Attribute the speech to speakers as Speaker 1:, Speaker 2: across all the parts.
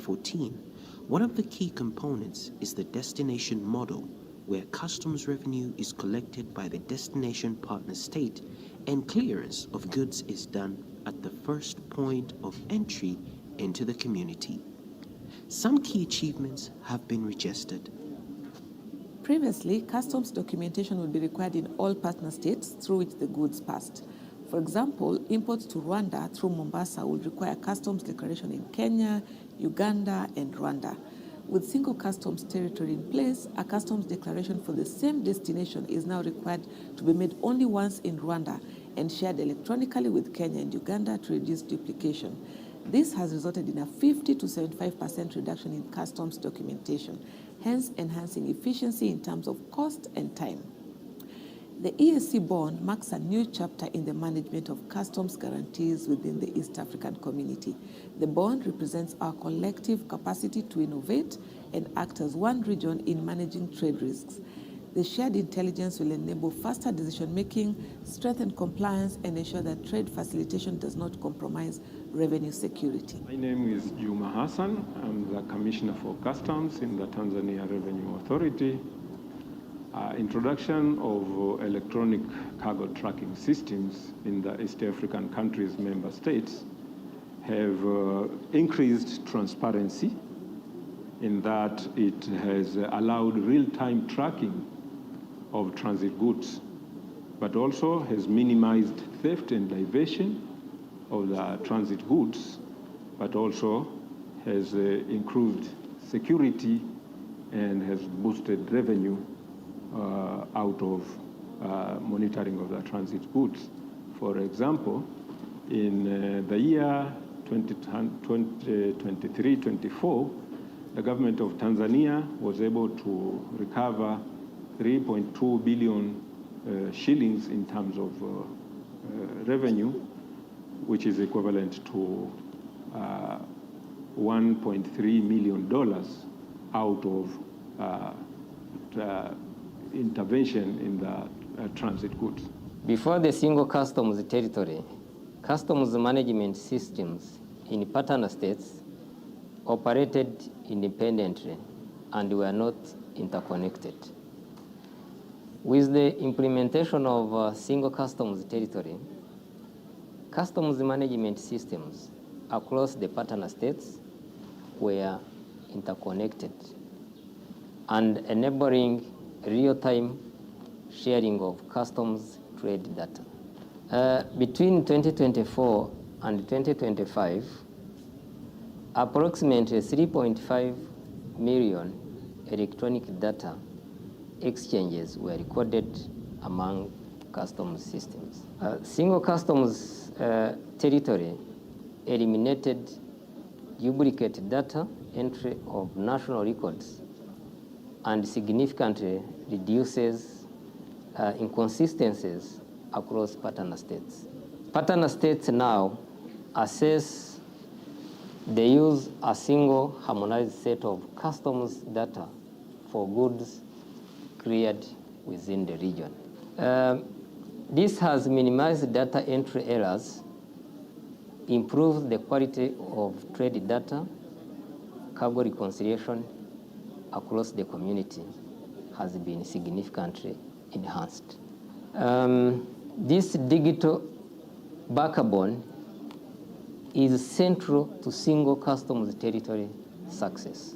Speaker 1: 2014, one of the key components is the destination model, where customs revenue is collected by the destination partner state and clearance of goods is done at the first point of entry into the community. Some key achievements have been registered.
Speaker 2: Previously, customs documentation would be required in all partner states through which the goods passed. For example, imports to Rwanda through Mombasa would require customs declaration in Kenya, Uganda, and Rwanda. With single customs territory in place, a customs declaration for the same destination is now required to be made only once in Rwanda and shared electronically with Kenya and Uganda to reduce duplication. This has resulted in a 50 to 75% reduction in customs documentation, hence enhancing efficiency in terms of cost and time. The EAC bond marks a new chapter in the management of customs guarantees within the East African community. The bond represents our collective capacity to innovate and act as one region in managing trade risks. The shared intelligence will enable faster decision-making, strengthen compliance, and ensure that trade facilitation does not compromise revenue security.
Speaker 3: My name is Juma Hassan. I'm the Commissioner for Customs in the Tanzania Revenue Authority. Introduction of electronic cargo tracking systems in the East African countries' member states have increased transparency in that it has allowed real-time tracking of transit goods, but also has minimized theft and diversion of the transit goods, but also has improved security and has boosted revenue out of monitoring of the transit goods. For example, in the year 2023-24, the government of Tanzania was able to recover 3.2 billion shillings in terms of revenue, which is equivalent to $1.3 million out of intervention in the transit goods.
Speaker 4: Before the single customs territory, customs management systems in partner states operated independently and were not interconnected. With the implementation of single customs territory, customs management systems across the partner states were interconnected and enabling real-time sharing of customs trade data. Between 2024 and 2025, approximately 3.5 million electronic data exchanges were recorded among customs systems. Single customs territory eliminated duplicate data entry of national records and significantly reduces inconsistencies across partner states. Partner states now assess they use a single harmonized set of customs data for goods cleared within the region. This has minimized data entry errors, improved the quality of trade data, cargo reconciliation across the community has been significantly enhanced. This digital backbone is central to single customs territory success.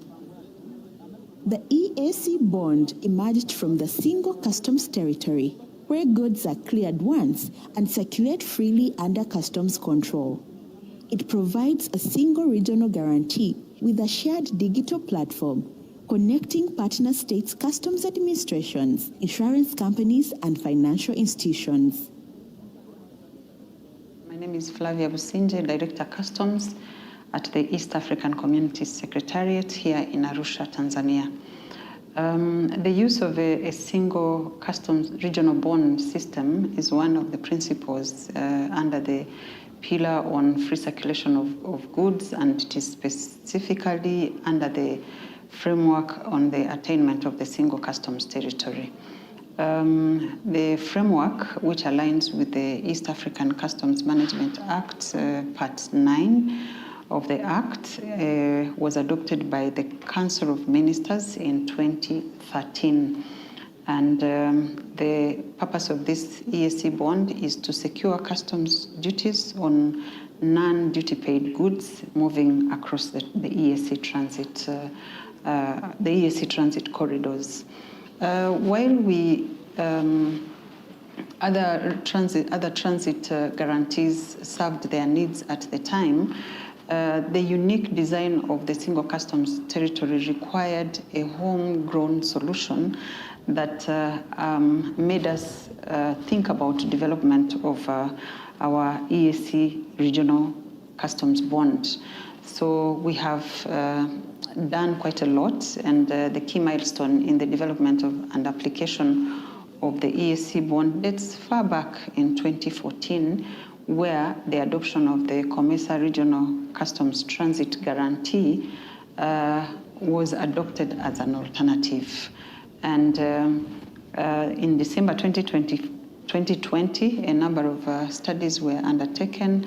Speaker 5: The EAC bond emerged from the single customs territory, where goods are cleared once and circulate freely under customs control. It provides a single regional guarantee with a shared digital platform connecting partner states' customs administrations, insurance companies, and financial institutions.
Speaker 6: My name is 𝒓𝒊𝒈𝒕𝒔, Director Customs at the East African Community Secretariat here in Arusha, Tanzania. The use of a single customs regional bond system is one of the principles under the pillar on free circulation of goods, and it is specifically under the framework on the attainment of the single customs territory. The framework, which aligns with the East African Customs Management Act, Part 9 of the Act was adopted by the Council of Ministers in 2013. And the purpose of this EAC bond is to secure customs duties on non-duty paid goods moving across the EAC transit corridors. While we other transit guarantees served their needs at the time, the unique design of the single customs territory required a homegrown solution that made us think about development of our EAC regional customs bond. So we have done quite a lot, and the key milestone in the development of and application of the EAC bond dates far back in 2014, where the adoption of the COMESA regional customs transit guarantee was adopted as an alternative. And in December 2020, a number of studies were undertaken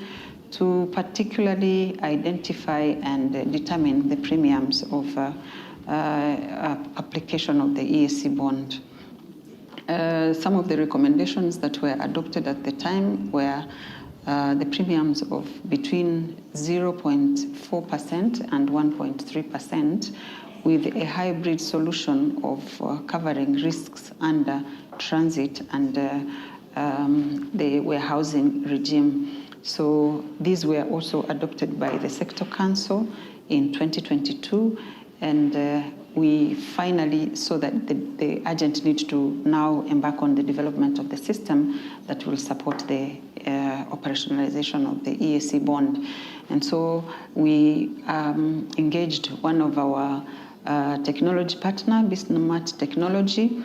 Speaker 6: to particularly identify and determine the premiums of application of the EAC bond. Some of the recommendations that were adopted at the time were the premiums of between 0.4% and 1.3%, with a hybrid solution of covering risks under transit and the warehousing regime. So these were also adopted by the Sector Council in 2022, and we finally saw that the urgent need to now embark on the development of the system that will support the operationalization of the EAC bond. And so we engaged one of our technology partner, Bismarck Technology,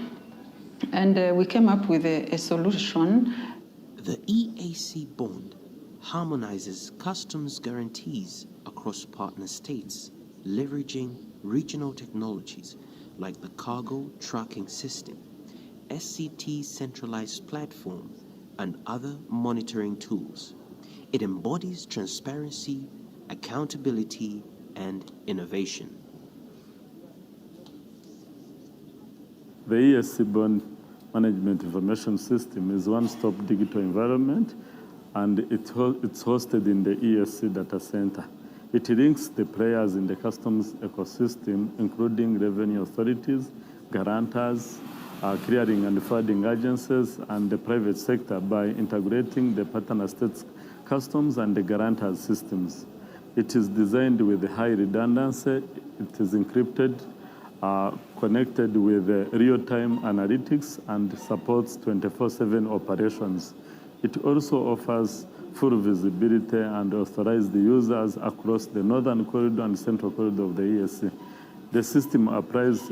Speaker 6: and we came up with a solution.
Speaker 1: The EAC bond harmonizes customs guarantees across partner states, leveraging regional technologies like the Cargo Tracking System, SCT centralized platform, and other monitoring tools. It embodies transparency, accountability, and innovation.
Speaker 7: The EAC bond management information system is one-stop digital environment, and it's hosted in the EAC data center. It links the players in the customs ecosystem, including revenue authorities, guarantors, clearing and forwarding agencies, and the private sector by integrating the partner states' customs and the guarantors' systems. It is designed with high redundancy. It is encrypted, connected with real-time analytics, and supports 24/7 operations. It also offers full visibility and authorized users across the northern corridor and central corridor of the EAC. The system applies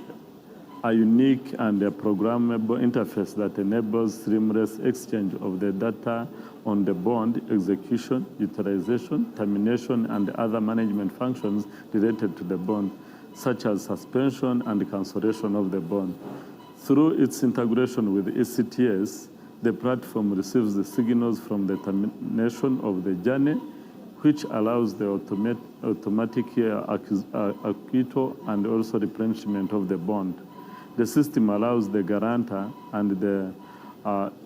Speaker 7: a unique and a programmable interface that enables seamless exchange of the data on the bond, execution, utilization, termination, and other management functions related to the bond, such as suspension and cancellation of the bond. Through its integration with ECTS, the platform receives the signals from the termination of the journey, which allows the automatic acquittal and also replenishment of the bond. The system allows the guarantor and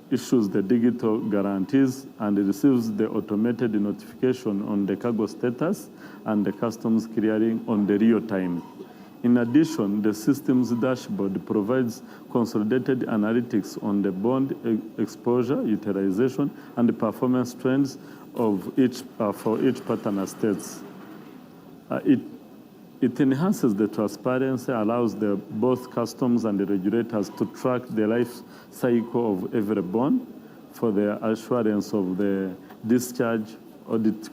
Speaker 7: issues the digital guarantees and receives the automated notification on the cargo status and the customs clearing on the real time. In addition, the system's dashboard provides consolidated analytics on the bond exposure, utilization, and the performance trends of for each partner states. It enhances the transparency, allows both customs and the regulators to track the life cycle of every bond for the assurance of the discharge audit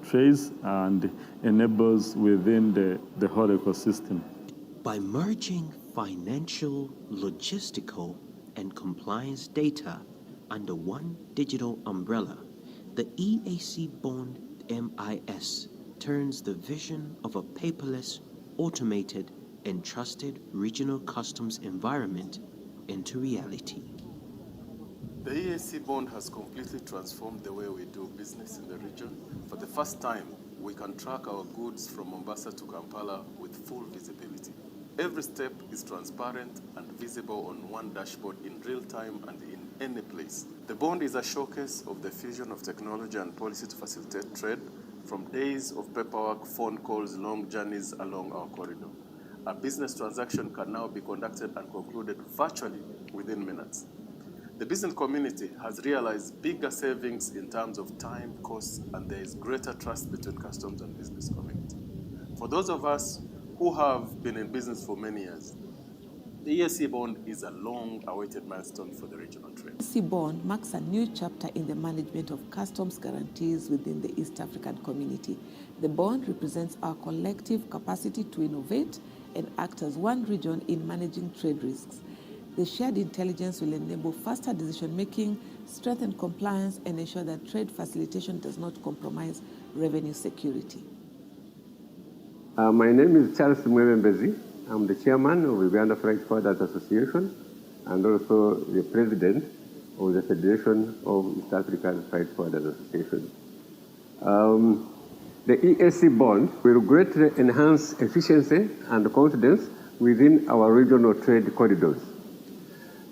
Speaker 7: trace, and enables within the whole ecosystem.
Speaker 1: By merging financial, logistical, and compliance data under one digital umbrella, the EAC bond MIS turns the vision of a paperless, automated, and trusted regional customs environment into reality.
Speaker 8: The EAC bond has completely transformed the way we do business in the region. For the first time, we can track our goods from Mombasa to Kampala with full visibility. Every step is transparent and visible on one dashboard in real time and in any place. The bond is a showcase of the fusion of technology and policy to facilitate trade, from days of paperwork, phone calls, long journeys along our corridor. A business transaction can now be conducted and concluded virtually within minutes. The business community has realized bigger savings in terms of time, costs, and there is greater trust between customs and business community. For those of us who have been in business for many years, the EAC bond is a long-awaited milestone for the regional trade.
Speaker 2: The EAC bond marks a new chapter in the management of customs guarantees within the East African community. The bond represents our collective capacity to innovate and act as one region in managing trade risks. The shared intelligence will enable faster decision-making, strengthen compliance, and ensure that trade facilitation does not compromise revenue security.
Speaker 9: My name is 𝒓𝒊𝒈𝒉𝒕𝒔. I'm the chairman of the Uganda Freight Forwarders Association and also the president of the Federation of East African Freight Forwarders Association. The EAC bond will greatly enhance efficiency and confidence within our regional trade corridors.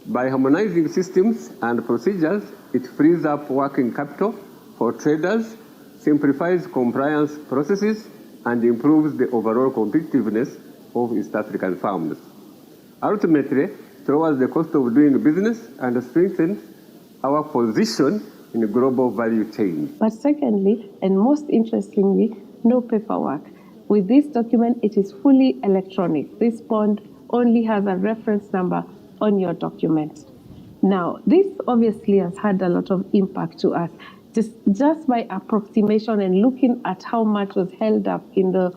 Speaker 9: By harmonizing systems and procedures, it frees up working capital for traders, simplifies compliance processes, and improves the overall competitiveness of East African firms. Ultimately, it lowers the cost of doing business and strengthens our position in the global value chain.
Speaker 10: But secondly, and most interestingly, no paperwork. With this document, it is fully electronic. This bond only has a reference number on your document. Now, this obviously has had a lot of impact to us. Just by approximation and looking at how much was held up in the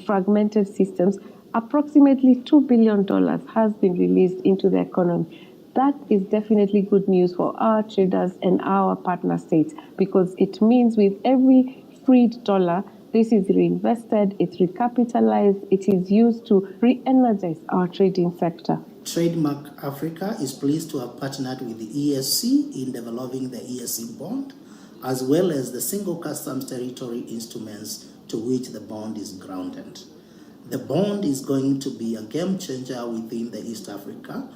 Speaker 10: fragmented systems, approximately $2 billion has been released into the economy. That is definitely good news for our traders and our partner states, because it means with every freed dollar, this is reinvested, it's recapitalized, it is used to re-energize our trading sector.
Speaker 11: Trademark Africa is pleased to have partnered with the ESC in developing the ESC bond, as well as the single customs territory instruments to which the bond is grounded. The bond is going to be a game changer within the East Africa,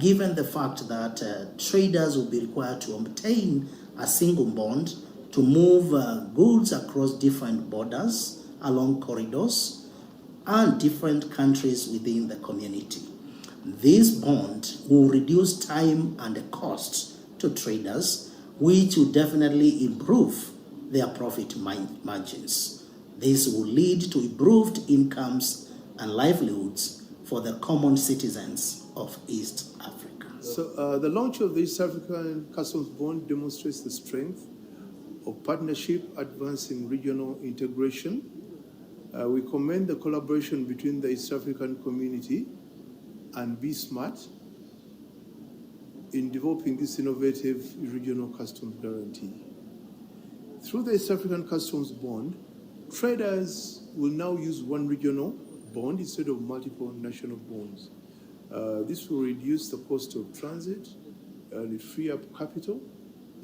Speaker 11: given the fact that traders will be required to obtain a single bond to move goods across different borders, along corridors, and different countries within the community. This bond will reduce time and the costs to traders, which will definitely improve their profit margins. This will lead to improved incomes and livelihoods for the common citizens of East Africa.
Speaker 12: So the launch of the East African Customs Bond demonstrates the strength of partnership advancing regional integration. We commend the collaboration between the East African community and Be Smart in developing this innovative regional customs guarantee. Through the East African Customs Bond, traders will now use one regional bond instead of multiple national bonds. This will reduce the cost of transit, and free up capital,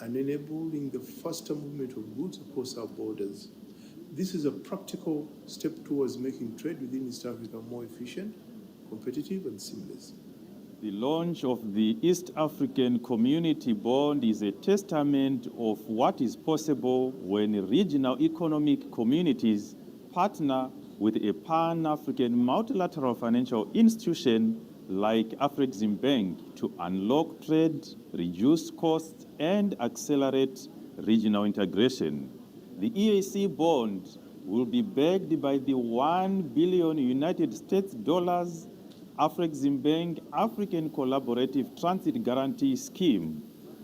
Speaker 12: and enabling the faster movement of goods across our borders. This is a practical step towards making trade within East Africa more efficient, competitive, and seamless.
Speaker 13: The launch of the East African Community Bond is a testament of what is possible when regional economic communities partner with a Pan-African multilateral financial institution like Afreximbank to unlock trade, reduce costs, and accelerate regional integration. The EAC bond will be backed by the $1 billion United States Afreximbank African Collaborative Transit Guarantee Scheme,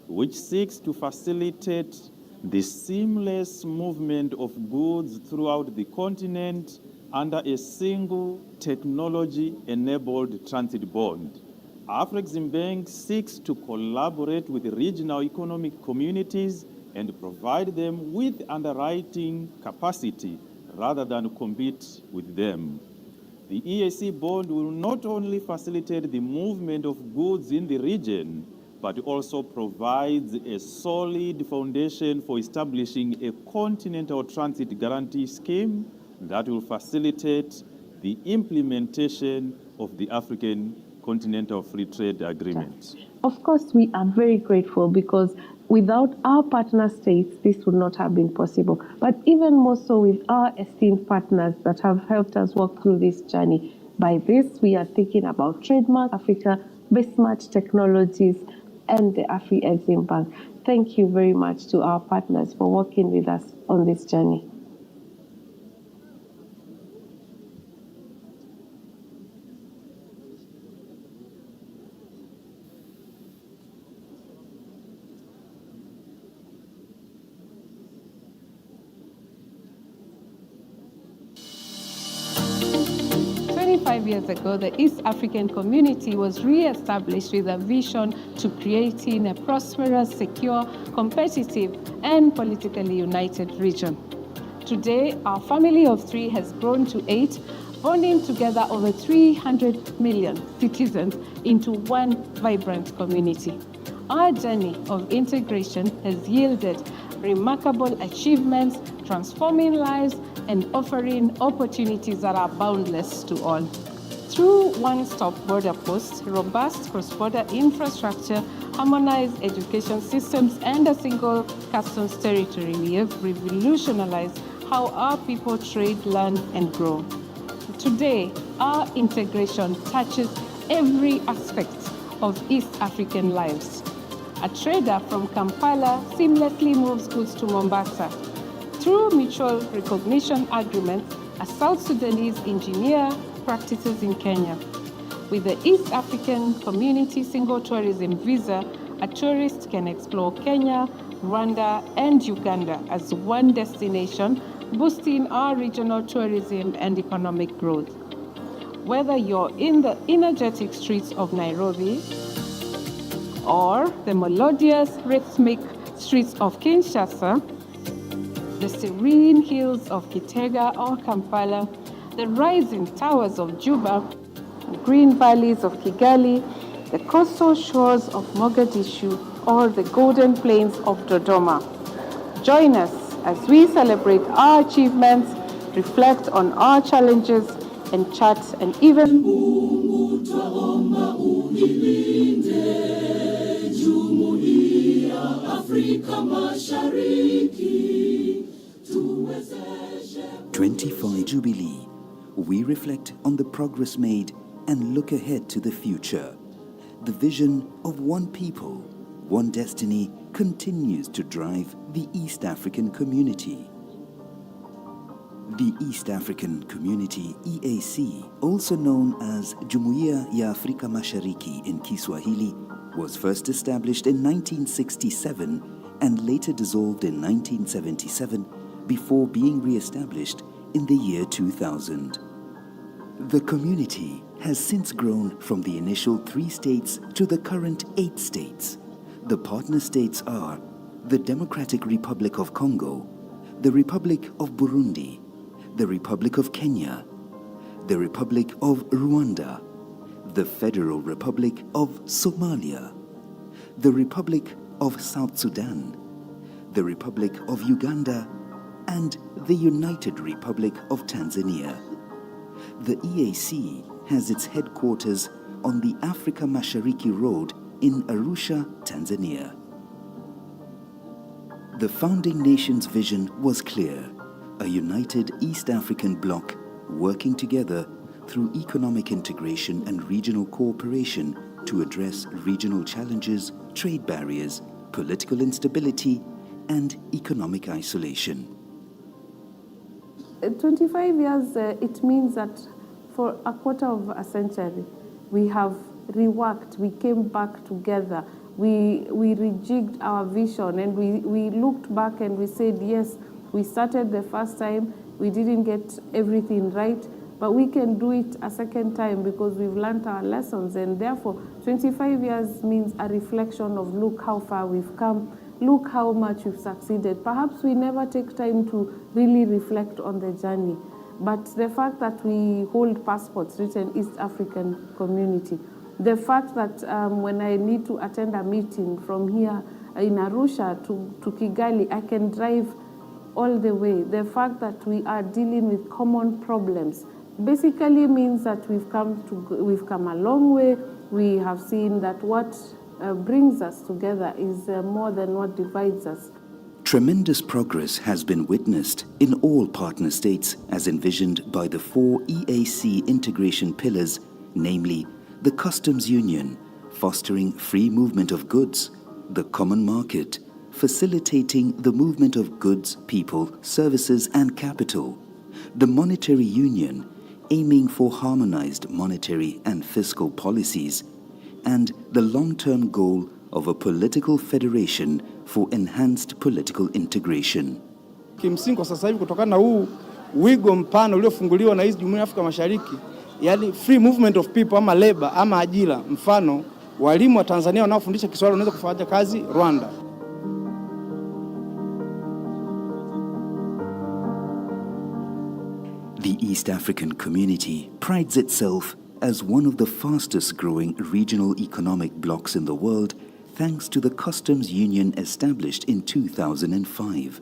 Speaker 13: which seeks to facilitate the seamless movement of goods throughout the continent under a single technology-enabled transit bond. Afreximbank seeks to collaborate with regional economic communities and provide them with underwriting capacity rather than compete with them. The EAC bond will not only facilitate the movement of goods in the region, but also provides a solid foundation for establishing a continental transit guarantee scheme that will facilitate the implementation of the African Continental Free Trade Agreement.
Speaker 10: Of course, we are very grateful because without our partner states, this would not have been possible. But even more so with our esteemed partners that have helped us walk through this journey. By this, we are thinking about Trademark Africa, Bismart Technologies, and the Afri-Exim Bank. Thank you very much to our partners for working with us on this journey.
Speaker 14: Years ago, the East African community was re-established with a vision to creating a prosperous, secure, competitive, and politically united region. Today, our family of three has grown to 8, bonding together over 300 million citizens into one vibrant community. Our journey of integration has yielded remarkable achievements, transforming lives and offering opportunities that are boundless to all. Through one-stop border posts, robust cross-border infrastructure, harmonized education systems, and a single customs territory, we have revolutionized how our people trade, learn, and grow. Today, our integration touches every aspect of East African lives. A trader from Kampala seamlessly moves goods to Mombasa. Through mutual recognition agreements, a South Sudanese engineer practices in Kenya. With the East African Community Single Tourism Visa, a tourist can explore Kenya, Rwanda, and Uganda as one destination, boosting our regional tourism and economic growth. Whether you're in the energetic streets of Nairobi or the melodious, rhythmic streets of Kinshasa, the serene hills of Kitega or Kampala, the rising towers of Juba, the green valleys of Kigali, the coastal shores of Mogadishu, or the golden plains of Dodoma. Join us as we celebrate our achievements, reflect on our challenges, and chart an even Jumuiya Afrika Mashariki
Speaker 15: 25 Jubilee. We reflect on the progress made and look ahead to the future. The vision of one people, one destiny continues to drive the East African community. The East African Community, EAC, also known as Jumuiya ya Afrika Mashariki in Kiswahili, was first established in 1967 and later dissolved in 1977 before being re-established in the year 2000. The community has since grown from the initial 3 states to the current 8 states. The partner states are the Democratic Republic of Congo, the Republic of Burundi, the Republic of Kenya, the Republic of Rwanda, the Federal Republic of Somalia, the Republic of South Sudan, the Republic of Uganda, and the United Republic of Tanzania. The EAC has its headquarters on the Afrika Mashariki Road in Arusha, Tanzania. The founding nation's vision was clear: a united East African bloc working together through economic integration and regional cooperation to address regional challenges, trade barriers, political instability, and economic isolation.
Speaker 10: 25 years, it means that for a quarter of a century, we have reworked, we came back together, we rejigged our vision, and we looked back and we said, yes, we started the first time, we didn't get everything right, but we can do it a second time because we've learned our lessons, and therefore 25 years means a reflection of look how far we've come, look how much we've succeeded. Perhaps we never take time to really reflect on the journey, but the fact that we hold passports written East African Community, The fact that when I need to attend a meeting from here in Arusha to Kigali, I can drive all the way. The fact that we are dealing with common problems basically means that we've come a long way. We have seen that what brings us together is more than what divides us.
Speaker 15: Tremendous progress has been witnessed in all partner states as envisioned by the 4 EAC integration pillars, namely the customs union, fostering free movement of goods, the common market, facilitating the movement of goods, people, services and capital, the monetary union, aiming for harmonized monetary and fiscal policies, and the long-term goal of a political federation for enhanced political integration.
Speaker 16: Kimsingi kwa sasa hivi kutokana na huu wigo mpana uliofunguliwa na hizi Jumuiya ya Afrika Mashariki, yani free movement of people ama labor ama ajira, mfano walimu wa Tanzania wanaofundisha Kiswahili wanaweza kufanya kazi Rwanda.
Speaker 15: The East African community prides itself as one of the fastest growing regional economic blocs in the world thanks to the customs union established in 2005.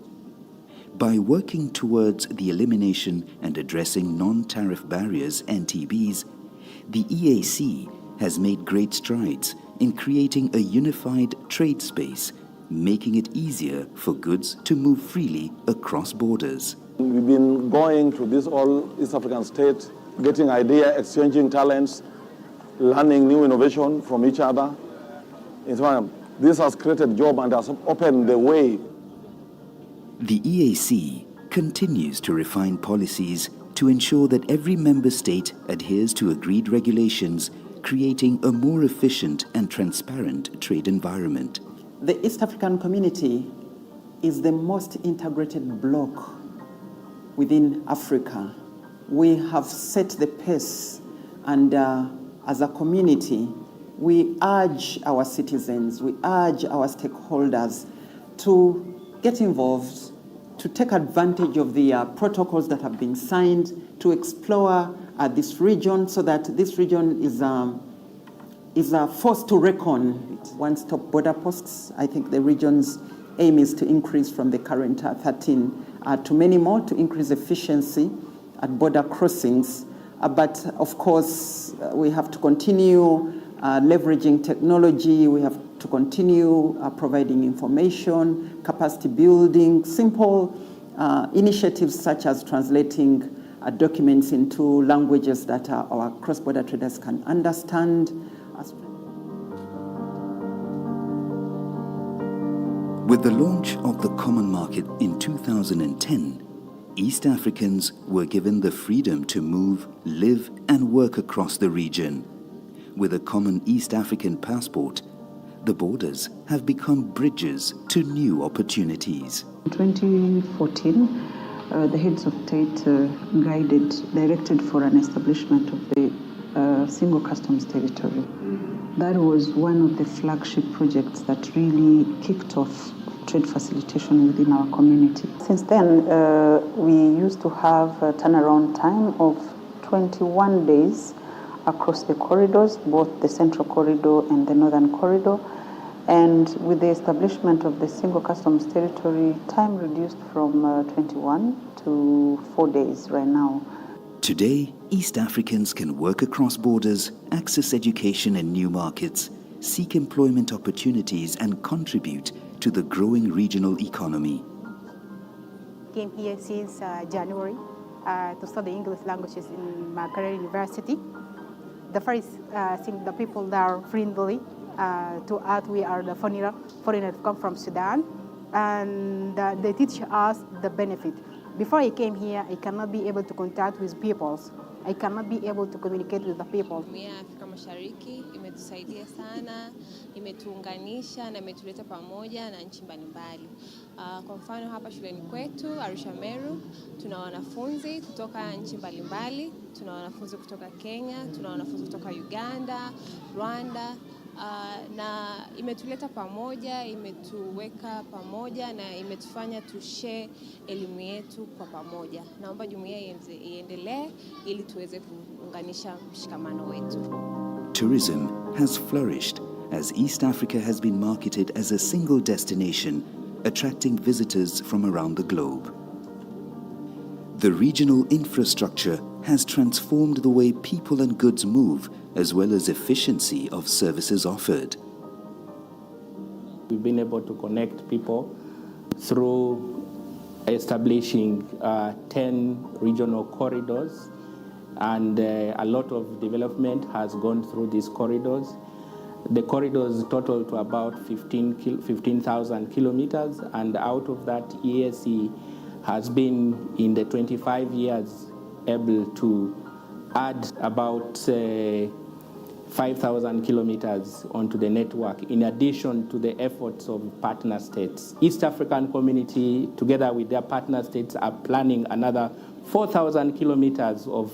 Speaker 15: By working towards the elimination and addressing non-tariff barriers, NTBs, the EAC has made great strides in creating a unified trade space, making it easier for goods to move freely across borders.
Speaker 17: We've been going to these all East African states, getting ideas, exchanging talents, learning new innovation from each other. This has created jobs and has opened the way.
Speaker 15: The EAC continues to refine policies to ensure that every member state adheres to agreed regulations, creating a more efficient and transparent trade environment.
Speaker 18: The East African community is the most integrated bloc within Africa. We have set the pace, and as a community, we urge our citizens, we urge our stakeholders to get involved, to take advantage of the protocols that have been signed, to explore this region so that this region is a force to reckon. One-stop border posts. I think the region's aim is to increase from the current 13 to many more, to increase efficiency at border crossings. But of course, we have to continue leveraging technology. We have to continue providing information, capacity building, simple initiatives such as translating documents into languages that our cross-border traders can understand.
Speaker 15: With the launch of the Common Market in 2010, East Africans were given the freedom to move, live and work across the region. With a common East African passport, the borders have become bridges to new opportunities.
Speaker 6: In 2014, the heads of state directed for an establishment of the single customs territory. That was one of the flagship projects that really kicked off trade facilitation within our community. Since then, we used to have a turnaround time of 21 days across the corridors, both the central corridor and the northern corridor. And with the establishment of the single customs territory, time reduced from 21 to 4 days right now.
Speaker 15: Today, East Africans can work across borders, access education in new markets, seek employment opportunities and contribute to the growing regional economy.
Speaker 19: Came here since January to study English languages in Makerere University. The first thing, the people that are friendly to us. We are the foreigners come from Sudan, and they teach us the benefit. Before I came here, I cannot be able to contact with people. I cannot be able to communicate with the people.
Speaker 20: Jumuiya ya Afrika Mashariki imetusaidia sana, imetuunganisha na imetuleta pamoja na nchi mbalimbali. Kwa mfano hapa shuleni kwetu Arusha Meru, tuna wanafunzi kutoka nchi mbalimbali, tuna wanafunzi kutoka Kenya, tuna wanafunzi kutoka Uganda, Rwanda. Na imetuleta pamoja, imetuweka pamoja na imetufanya tushare elimu yetu kwa pamoja. Naomba jumuiya iendelee ili tuweze kuunganisha mshikamano wetu.
Speaker 15: tourism has flourished as East Africa has been marketed as a single destination, attracting visitors from around the globe. The regional infrastructure has transformed the way people and goods move, as well as efficiency of services offered.
Speaker 21: We've been able to connect people through establishing 10 regional corridors, and a lot of development has gone through these corridors. The corridors total to about 15,000 kilometers, and out of that, EAC has been, in the 25 years, able to add about 5,000 kilometers onto the network, in addition to the efforts of partner states. East African Community, together with their partner states, are planning another 4,000 kilometers of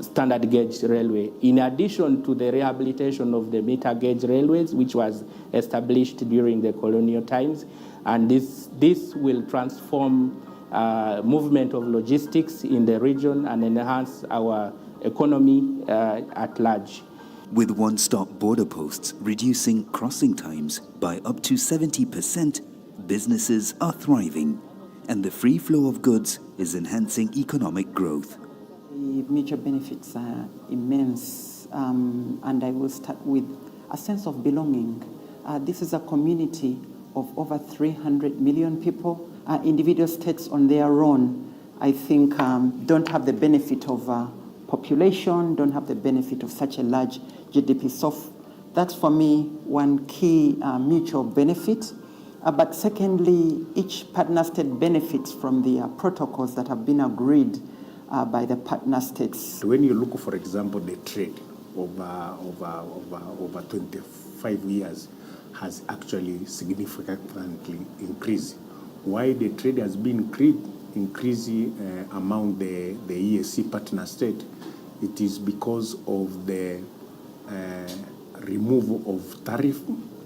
Speaker 21: standard gauge railway, in addition to the rehabilitation of the meter gauge railways, which was established during the colonial times. And this will transform movement of logistics in the region and enhance our economy at large.
Speaker 15: With one-stop border posts reducing crossing times by up to 70%, businesses are thriving, and the free flow of goods is enhancing economic growth.
Speaker 18: The mutual benefits are immense, and I will start with a sense of belonging. This is a community of over 300 million people. Individual states on their own, I think, don't have the benefit of population, don't have the benefit of such a large GDP. So that's, for me, one key mutual benefit. But secondly, each partner state benefits from the protocols that have been agreed by the partner states.
Speaker 22: When you look, for example, the trade over 25 years has actually significantly increased. Why the trade has been increasing among the EAC partner state, it is because of the removal of tariff,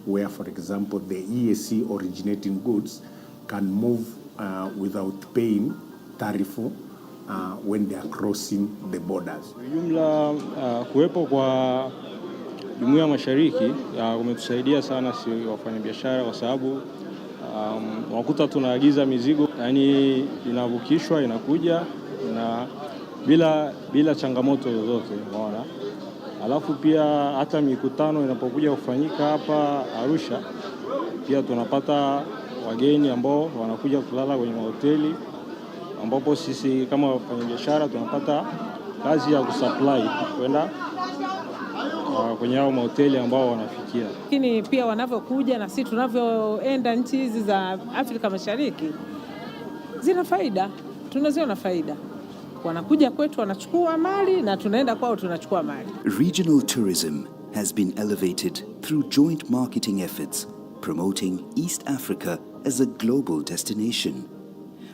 Speaker 22: where, for example, the EAC originating goods can move without paying tariff when they are crossing the borders.
Speaker 23: Jumla kuwepo kwa Jumuiya Mashariki kumetusaidia sana si wafanyabiashara, kwa sababu wakuta tunaagiza mizigo, yani inavukishwa inakuja na bila changamoto zozote, unaona. Alafu pia hata mikutano inapokuja kufanyika hapa Arusha, pia tunapata wageni ambao wanakuja kulala kwenye mahoteli, ambapo sisi kama wafanyabiashara tunapata kazi ya kusupply kwenda kwenye hao mahoteli ambao wanafikia.
Speaker 24: Lakini pia wanavyokuja na sisi tunavyoenda nchi hizi za Afrika Mashariki, zina faida, tunaziona faida. Wanakuja kwetu wanachukua mali na tunaenda kwao tunachukua mali.
Speaker 15: Regional tourism has been elevated through joint marketing efforts, promoting East Africa as a global destination.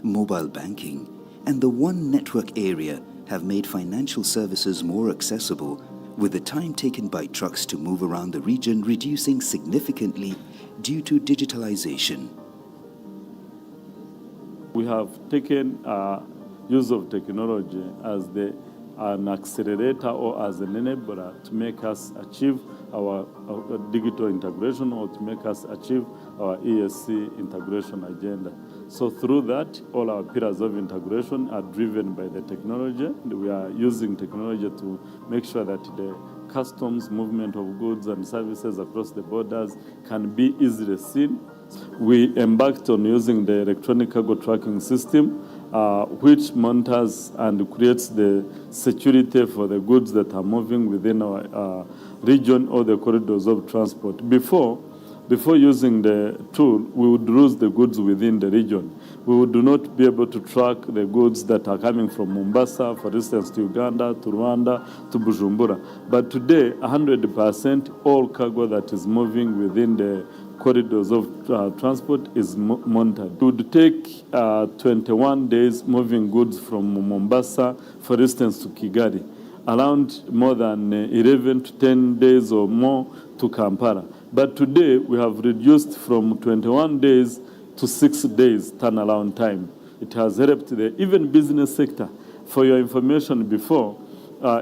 Speaker 15: Mobile banking and the One Network area have made financial services more accessible, with the time taken by trucks to move around the region reducing significantly due to digitalization.
Speaker 7: We have taken use of technology as an accelerator or as an enabler to make us achieve our digital integration, or to make us achieve our ESC integration agenda. So through that, all our pillars of integration are driven by the technology. We are using technology to make sure that the customs movement of goods and services across the borders can be easily seen. We embarked on using the electronic cargo tracking system, which monitors and creates the security for the goods that are moving within our region or the corridors of transport. Before using the tool, we would lose the goods within the region. We would not be able to track the goods that are coming from Mombasa, for instance, to Uganda, to Rwanda, to Bujumbura. But today, 100% all cargo that is moving within the corridors of transport is monitored. It would take 21 days moving goods from Mombasa, for instance, to Kigali, around more than 11 to 10 days or more to Kampala. But today, we have reduced from 21 days to 6 days turnaround time. It has helped the even business sector. For your information, before,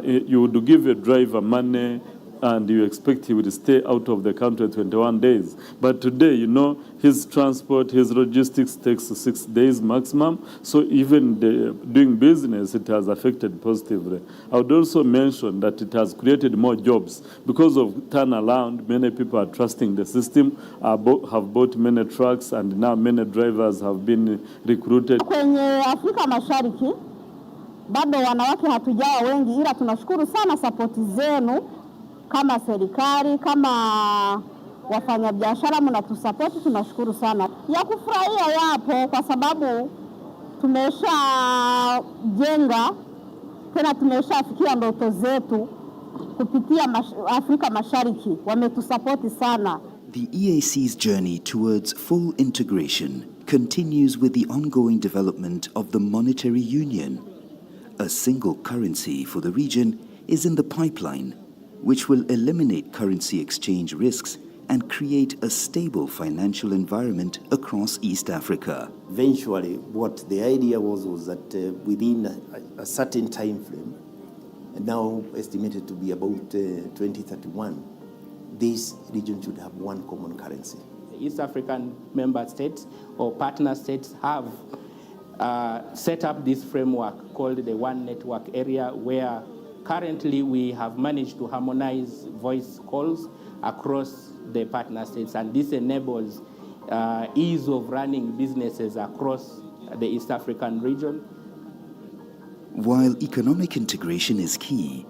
Speaker 7: you would give a driver money and you expect he would stay out of the country 21 days. But today, you know, his transport, his logistics takes 6 days maximum. So even doing business, it has affected positively. I would also mention that it has created more jobs. Because of turnaround, many people are trusting the system, have bought many trucks, and now many drivers have been recruited.
Speaker 1: Kwenye Afrika Mashariki, bado wanawake hatujawa wengi, ila tunashukuru sana sapoti zenu kama serikali, kama wafanyabiashara mnatusapoti, tunashukuru sana. Ya kufurahia yapo kwa sababu tumeshajenga tena tumeshafikia ndoto zetu kupitia Afrika Mashariki, wametusapoti sana.
Speaker 15: The EAC's journey towards full integration continues with the ongoing development of the monetary union. A single currency for the region is in the pipeline, which will eliminate currency exchange risks and create a stable financial environment across East Africa.
Speaker 3: Eventually, what the idea was that within a certain time frame, now estimated to be about 2031, this region should have one common currency.
Speaker 21: The East African member states or partner states have set up this framework called the One Network Area, where currently we have managed to harmonize voice calls across the partner states, and this enables ease of running businesses across the East African region.
Speaker 15: While economic integration is key,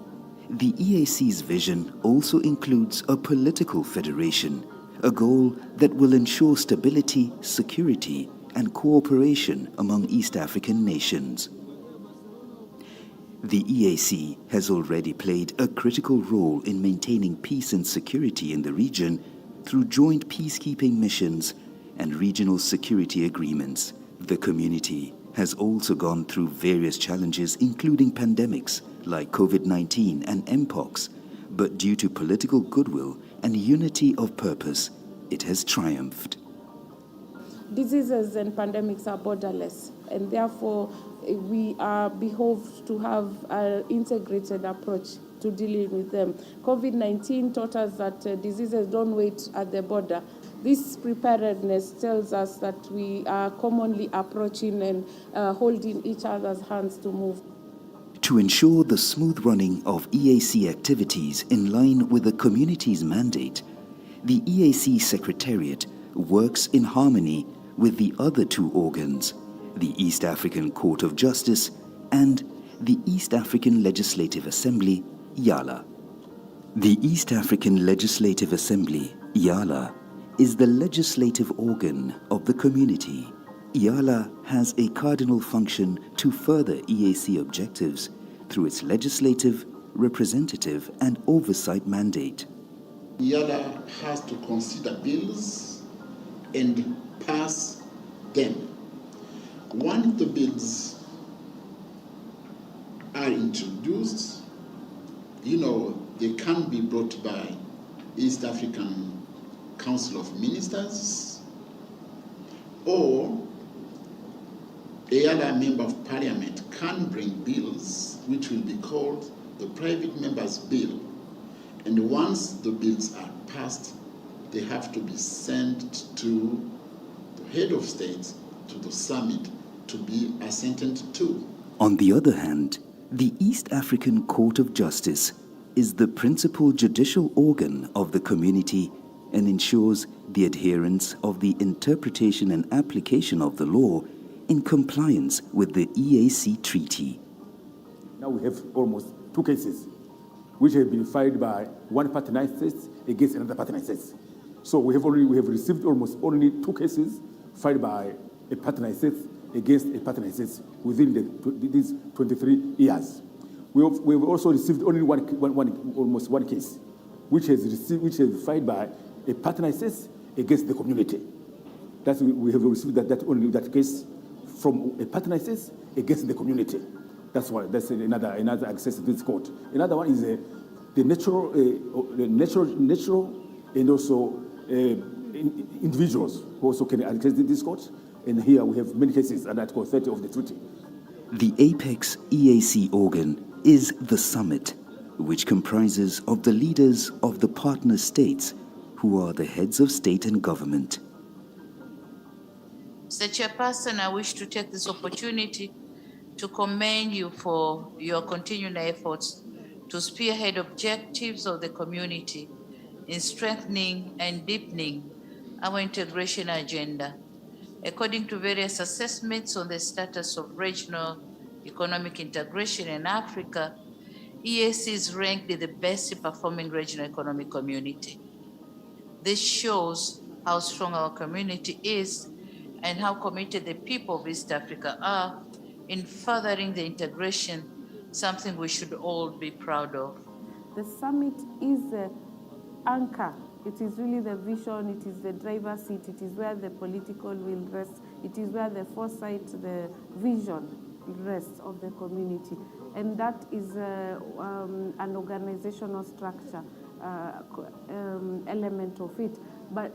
Speaker 15: the EAC's vision also includes a political federation, a goal that will ensure stability, security, and cooperation among East African nations. The EAC has already played a critical role in maintaining peace and security in the region through joint peacekeeping missions and regional security agreements. The community has also gone through various challenges, including pandemics like COVID-19 and Mpox, but due to political goodwill and unity of purpose, it has triumphed.
Speaker 10: Diseases and pandemics are borderless, and therefore we are behoved to have an integrated approach to dealing with them. COVID-19 taught us that diseases don't wait at the border. This preparedness tells us that we are commonly approaching and holding each other's hands to move.
Speaker 15: To ensure the smooth running of EAC activities in line with the community's mandate, the EAC Secretariat works in harmony with the other two organs, the East African Court of Justice and the East African Legislative Assembly, IALA. The East African Legislative Assembly, IALA, is the legislative organ of the community. IALA has a cardinal function to further EAC objectives through its legislative, representative, and oversight mandate.
Speaker 4: IALA has to consider bills and pass them. Once the bills are introduced, they can be brought by East African Council of Ministers or IALA Member of Parliament can bring bills which will be called the Private Members Bill. And once the bills are passed, they have to be sent to the head of state, to the summit, to be assented to.
Speaker 15: On the other hand, the East African Court of Justice is the principal judicial organ of the community and ensures the adherence of the interpretation and application of the law in compliance with the EAC Treaty.
Speaker 5: Now we have almost 2 cases which have been filed by one partner state against another partner state. So we have received almost only 2 cases filed by a partner state against a partner state within these 23 years. We have also received only almost one case, which is filed by a partner state against the community. We have received that case from a partner state against the community. That's another access to this court. Another one is the natural and also individuals who also can access this court. And here we have many cases under Article 30 of the treaty.
Speaker 15: The Apex EAC organ is the summit, which comprises of the leaders of the partner states who are the heads of state and government.
Speaker 2: Mr. Chairperson, I wish to take this opportunity to commend you for your continuing efforts to spearhead objectives of the community in strengthening and deepening our integration agenda. According to various assessments on the status of regional economic integration in Africa, EAC is ranked the best performing regional economic community. This shows how strong our community is and how committed the people of East Africa are in furthering the integration, something we should all be proud of.
Speaker 14: The summit is the anchor. It is really the vision, it is the driver's seat, it is where the political will rest, it is where the foresight, the vision rests of the community. And that is an organizational structure element of it. But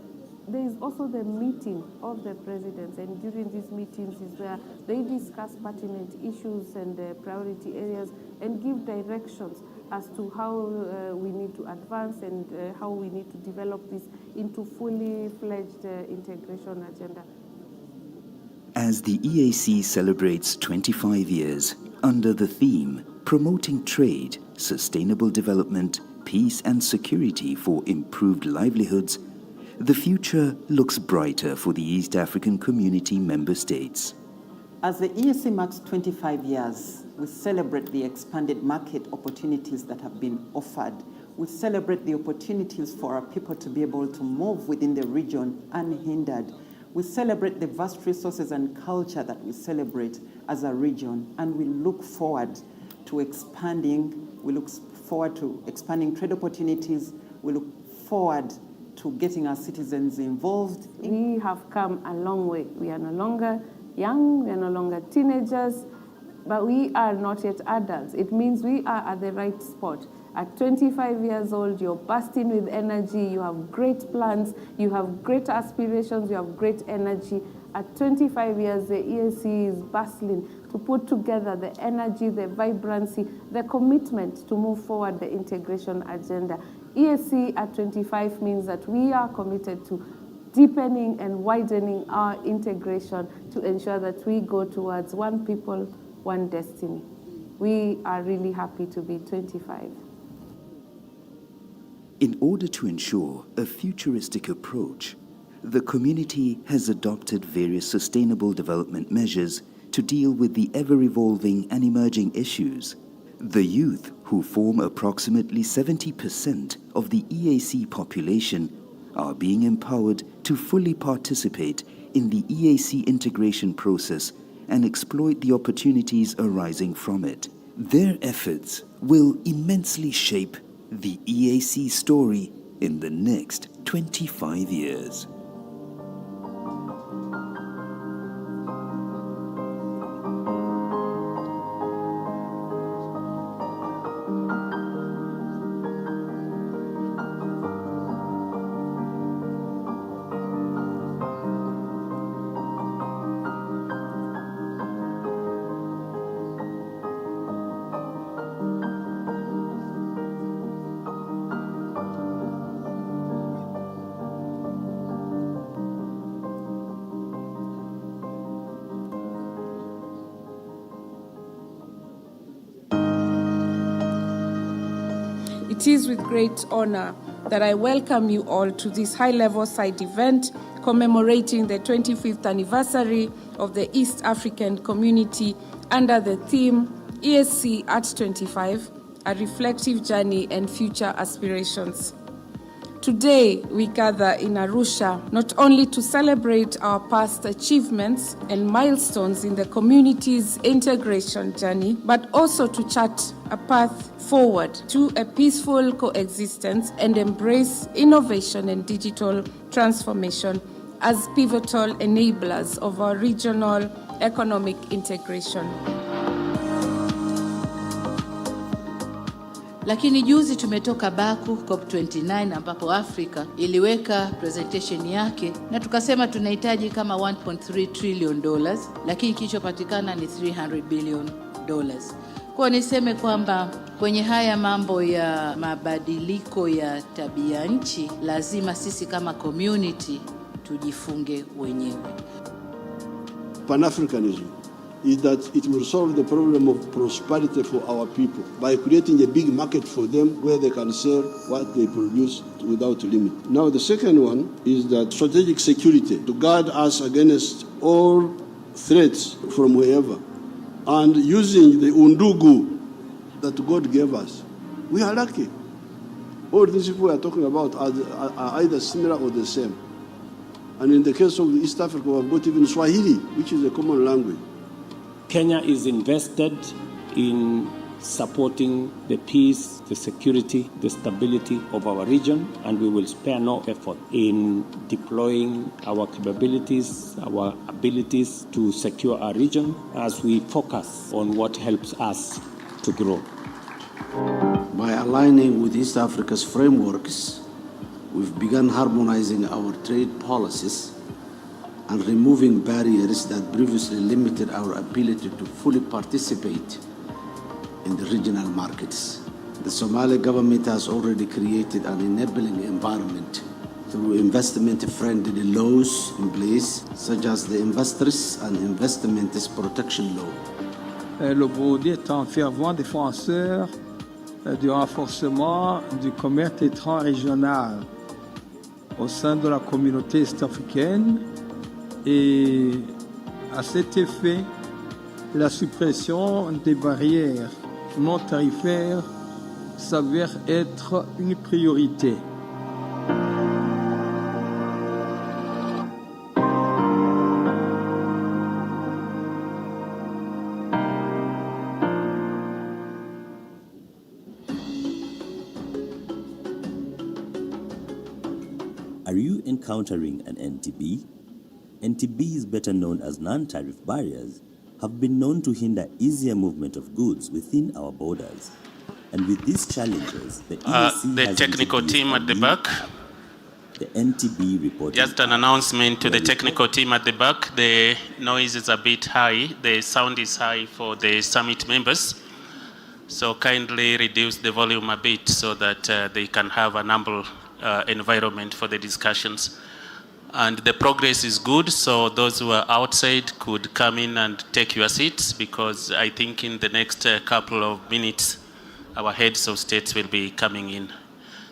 Speaker 14: there is also the meeting of the presidents, and during these meetings is where they discuss pertinent issues and priority areas and give directions as to how we need to advance and how we need to develop this into fully fledged integration agenda.
Speaker 15: As the EAC celebrates 25 years under the theme Promoting Trade, Sustainable Development, Peace and Security for Improved Livelihoods, the future looks brighter for the East African Community member states.
Speaker 18: As the EAC marks 25 years, we celebrate the expanded market opportunities that have been offered. We celebrate the opportunities for our people to be able to move within the region unhindered. We celebrate the vast resources and culture that we celebrate as a region, and we look forward to expanding. We look forward to expanding trade opportunities. We look forward to getting our citizens involved.
Speaker 14: We have come a long way. We are no longer young, we are no longer teenagers, but we are not yet adults. It means we are at the right spot. At 25 years old, you're bursting with energy, you have great plans, you have great aspirations, you have great energy. At 25 years, the EAC is bustling to put together the energy, the vibrancy, the commitment to move forward the integration agenda. EAC at 25 means that we are committed to deepening and widening our integration to ensure that we go towards one people, one destiny. We are really happy to be 25.
Speaker 15: In order to ensure a futuristic approach, the community has adopted various sustainable development measures to deal with the ever-evolving and emerging issues. The youth, who form approximately 70% of the EAC population, are being empowered to fully participate in the EAC integration process and exploit the opportunities arising from it. Their efforts will immensely shape the EAC story in the next 25 years.
Speaker 14: It is with great honor that I welcome you all to this high-level side event commemorating the 25th anniversary of the East African Community under the theme EAC at 25, a reflective journey and future aspirations. Today, we gather in Arusha not only to celebrate our past achievements and milestones in the community's integration journey, but also to chart a path forward to a peaceful coexistence and embrace innovation and digital transformation as pivotal enablers of our regional economic integration.
Speaker 2: Lakini juzi tumetoka Baku COP29 ambapo Afrika iliweka presentation yake na tukasema tunahitaji kama 1.3 trillion dollars, lakini kilichopatikana ni $300 billion. Kwa niseme kwamba kwenye haya mambo ya mabadiliko ya tabia nchi, lazima sisi kama community tujifunge wenyewe.
Speaker 8: Pan-Africanism is that it will solve the problem of prosperity for our people by creating a big market for them where they can sell what they produce without limit. Now the second one is that strategic security, to guard us against all threats from wherever, and using the undugu that God gave us. We are lucky. All these people we are talking about are either similar or the same. And in the case of East Africa, we have got even Swahili, which is a common language.
Speaker 9: Kenya is invested in supporting the peace, the security, the stability of our region, and we will spare no effort in deploying our capabilities, our abilities to secure our region as we focus on what helps us to grow.
Speaker 11: By aligning with East Africa's frameworks, we've begun harmonizing our trade policies and removing barriers that previously limited our ability to fully participate in the regional markets. The Somali government has already created an enabling environment through investment-friendly laws in place, such as the Investors and Investments Protection Law.
Speaker 12: Le Burundi est un fervent défenseur du renforcement du commerce transrégional au sein de la communauté est-africaine et à cet effet, la suppression des barrières non tarifaires s'avère être une priorité.
Speaker 25: Are you encountering an NTB? NTBs, better known as non-tariff barriers, have been known to hinder easier movement of goods within our borders. And with these challenges, the EAC
Speaker 26: the technical team at the back.
Speaker 25: The NTB report.
Speaker 26: Just an announcement to the technical team at the back. The noise is a bit high. The sound is high for the summit members. So kindly reduce the volume a bit so that they can have an ample environment for the discussions. And the progress is good, so those who are outside could come in and take your seats, because I think in the next couple of minutes, our heads of states will be coming in.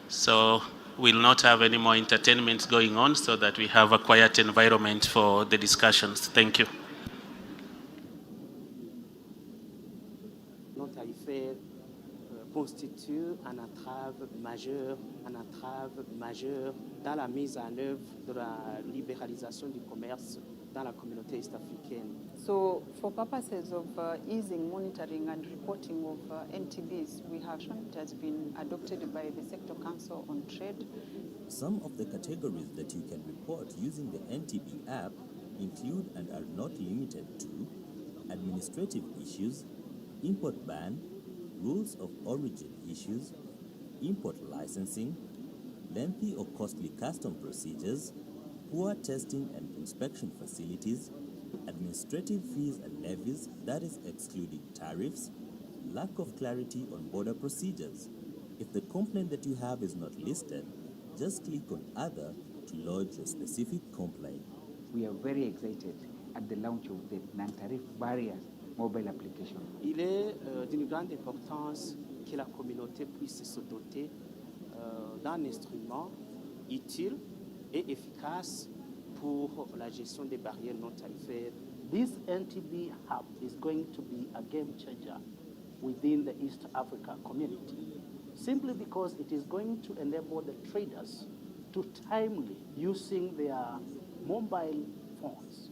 Speaker 26: So we'll not have any more entertainment going on, so that we have a quiet environment for the discussions. Thank you.
Speaker 9: Constitue une entrave majeure dans la mise en œuvre de la libéralisation du commerce dans la communauté est-africaine.
Speaker 6: So, for purposes of easing monitoring and reporting of NTBs, it has been adopted by the Sector Council on Trade.
Speaker 25: Some of the categories that you can report using the NTB app include and are not limited to administrative issues, import ban, rules of origin issues, import licensing, lengthy or costly custom procedures, poor testing and inspection facilities, administrative fees and levies, that is excluding tariffs, lack of clarity on border procedures. If the complaint that you have is not listed, just click on Other to lodge your specific complaint.
Speaker 27: We are very excited at the launch of the non-tariff barriers mobile application.
Speaker 9: Il est d'une grande importance que la communauté puisse se doter d'un instrument utile et efficace pour la gestion des barrières non tarifaires.
Speaker 28: This NTB hub is going to be a game changer within the East Africa community, simply because it is going to enable the traders to timely, using their mobile phones,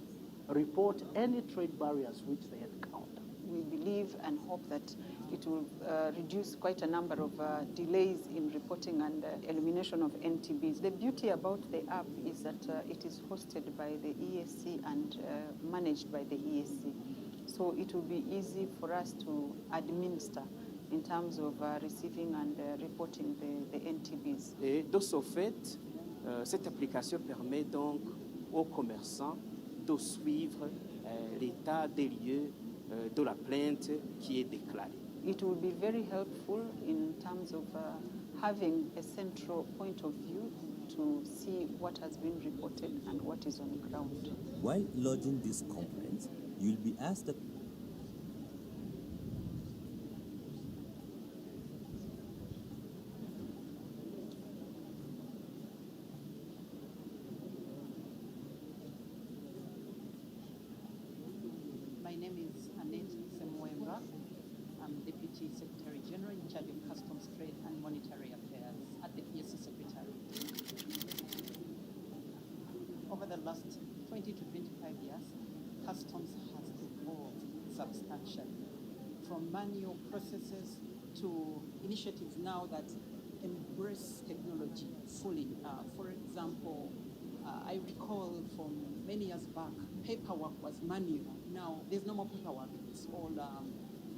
Speaker 28: report any trade barriers which they encounter.
Speaker 6: We believe and hope that it will reduce quite a number of delays in reporting and elimination of NTBs. The beauty about the app is that it is hosted by the EAC and managed by the EAC. So it will be easy for us to administer in terms of receiving and reporting the NTBs.
Speaker 9: Et de ce fait, cette application permet donc aux commerçants de suivre l'état des lieux de la plainte qui est déclarée.
Speaker 6: it will be very helpful in terms of having a central point of view to see what has been reported and what is on the ground.
Speaker 25: While lodging these complaints, you'll be asked the
Speaker 13: My name is 𝒓𝒊𝒈𝒉𝒕𝒔. I'm Deputy Secretary General in charge of Customs, Trade and Monetary Affairs at the PSC Secretariat. Over the last 20 to 25 years, Customs has evolved substantially, from manual processes to initiatives now that embrace technology fully. For example, I recall from many years back, paperwork was manual. Now, there's no more paperwork. It's all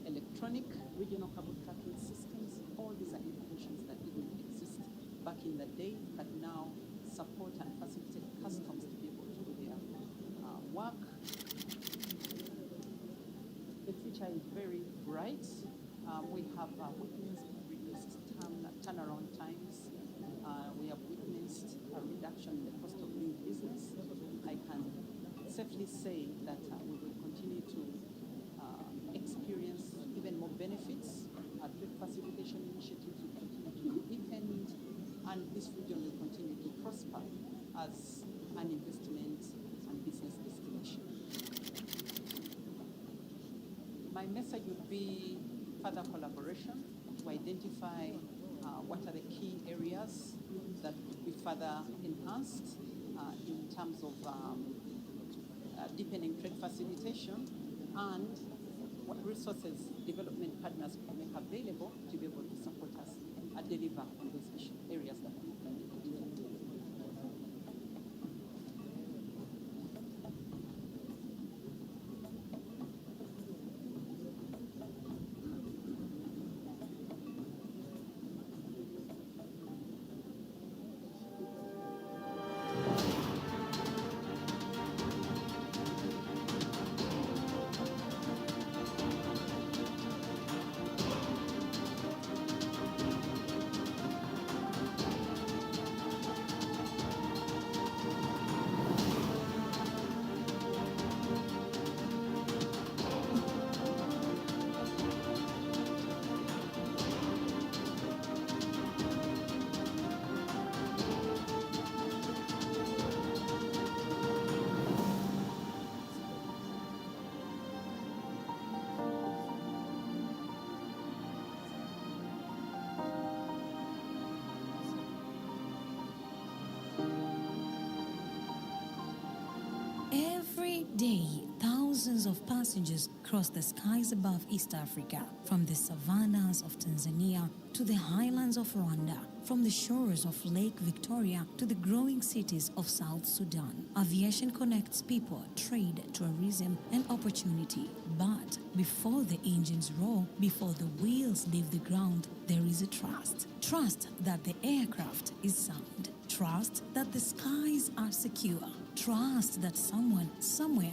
Speaker 13: electronic regional carbon tracking systems. All these are innovations that didn't exist back in the day, but now support and facilitate customs to be able to do their work. The future is very bright. We have witnessed reduced turnaround times. We have witnessed a reduction in the cost of doing business. I can safely say that we will continue to experience even more benefits. Our trade facilitation initiatives will continue to be deepened, and this region will continue to prosper as an investment and business destination. My message would be further collaboration to identify what are the key areas that could be further enhanced in terms of deepening trade facilitation, and what resources development partners can make available to be able to support us and deliver on those areas that we can identify.
Speaker 16: Every day, thousands of passengers cross the skies above East Africa, from the savannas of Tanzania to the highlands of Rwanda, from the shores of Lake Victoria to the growing cities of South Sudan. Aviation connects people, trade, tourism, and opportunity. But before the engines roar, before the wheels leave the ground, there is a trust. Trust that the aircraft is sound. Trust that the skies are secure. Trust that someone, somewhere,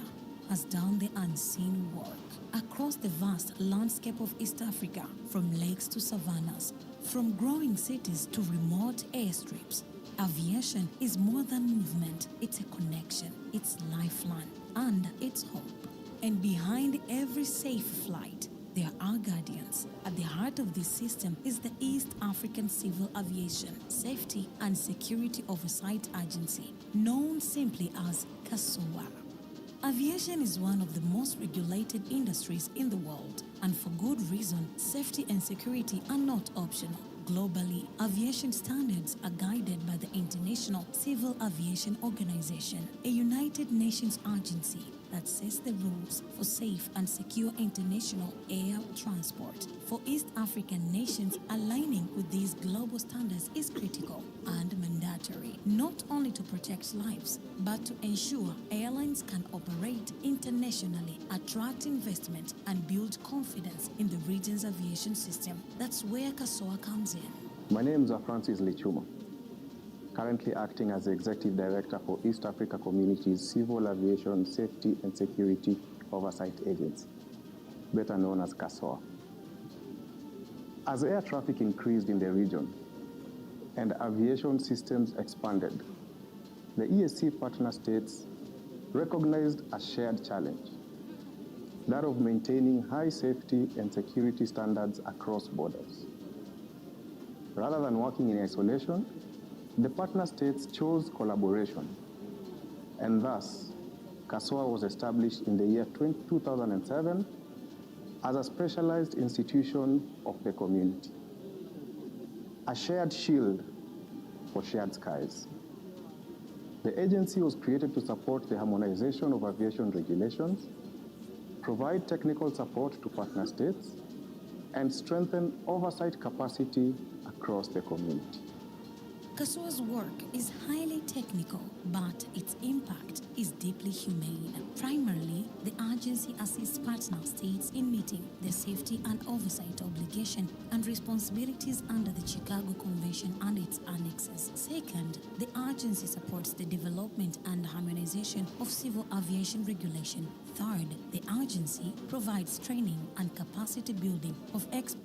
Speaker 16: has done the unseen work. Across the vast landscape of East Africa, from lakes to savannas, from growing cities to remote airstrips, aviation is more than movement. It's a connection, it's lifeline, and it's hope. And behind every safe flight, there are guardians. At the heart of this system is the East African Civil Aviation Safety and Security Oversight Agency, known simply as KASOA. Aviation is one of the most regulated industries in the world, and for good reason. Safety and security are not optional. Globally, aviation standards are guided by the International Civil Aviation Organization, a United Nations agency that sets the rules for safe and secure international air transport. For East African nations, aligning with these global standards is critical and mandatory, not only to protect lives, but to ensure airlines can operate internationally, attract investment, and build confidence in the region's aviation system. That's where KASOA comes in.
Speaker 17: My name is Francis Lichuma, currently acting as the Executive Director for East Africa Community's Civil Aviation Safety and Security Oversight Agency, better known as KASOA. As air traffic increased in the region and aviation systems expanded, the EAC partner states recognized a shared challenge, that of maintaining high safety and security standards across borders. Rather than working in isolation, the partner states chose collaboration, and thus, KASOA was established in the year 2007 as a specialized institution of the community, a shared shield for shared skies. The agency was created to support the harmonization of aviation regulations, provide technical support to partner states, and strengthen oversight capacity across the community.
Speaker 16: KASOA's work is highly technical, but its impact is deeply humane. Primarily, the agency assists partner states in meeting their safety and oversight obligation and responsibilities under the Chicago Convention and its annexes. Second, the agency supports the development and harmonization of civil aviation regulation. Third, the agency provides training and capacity building of experts.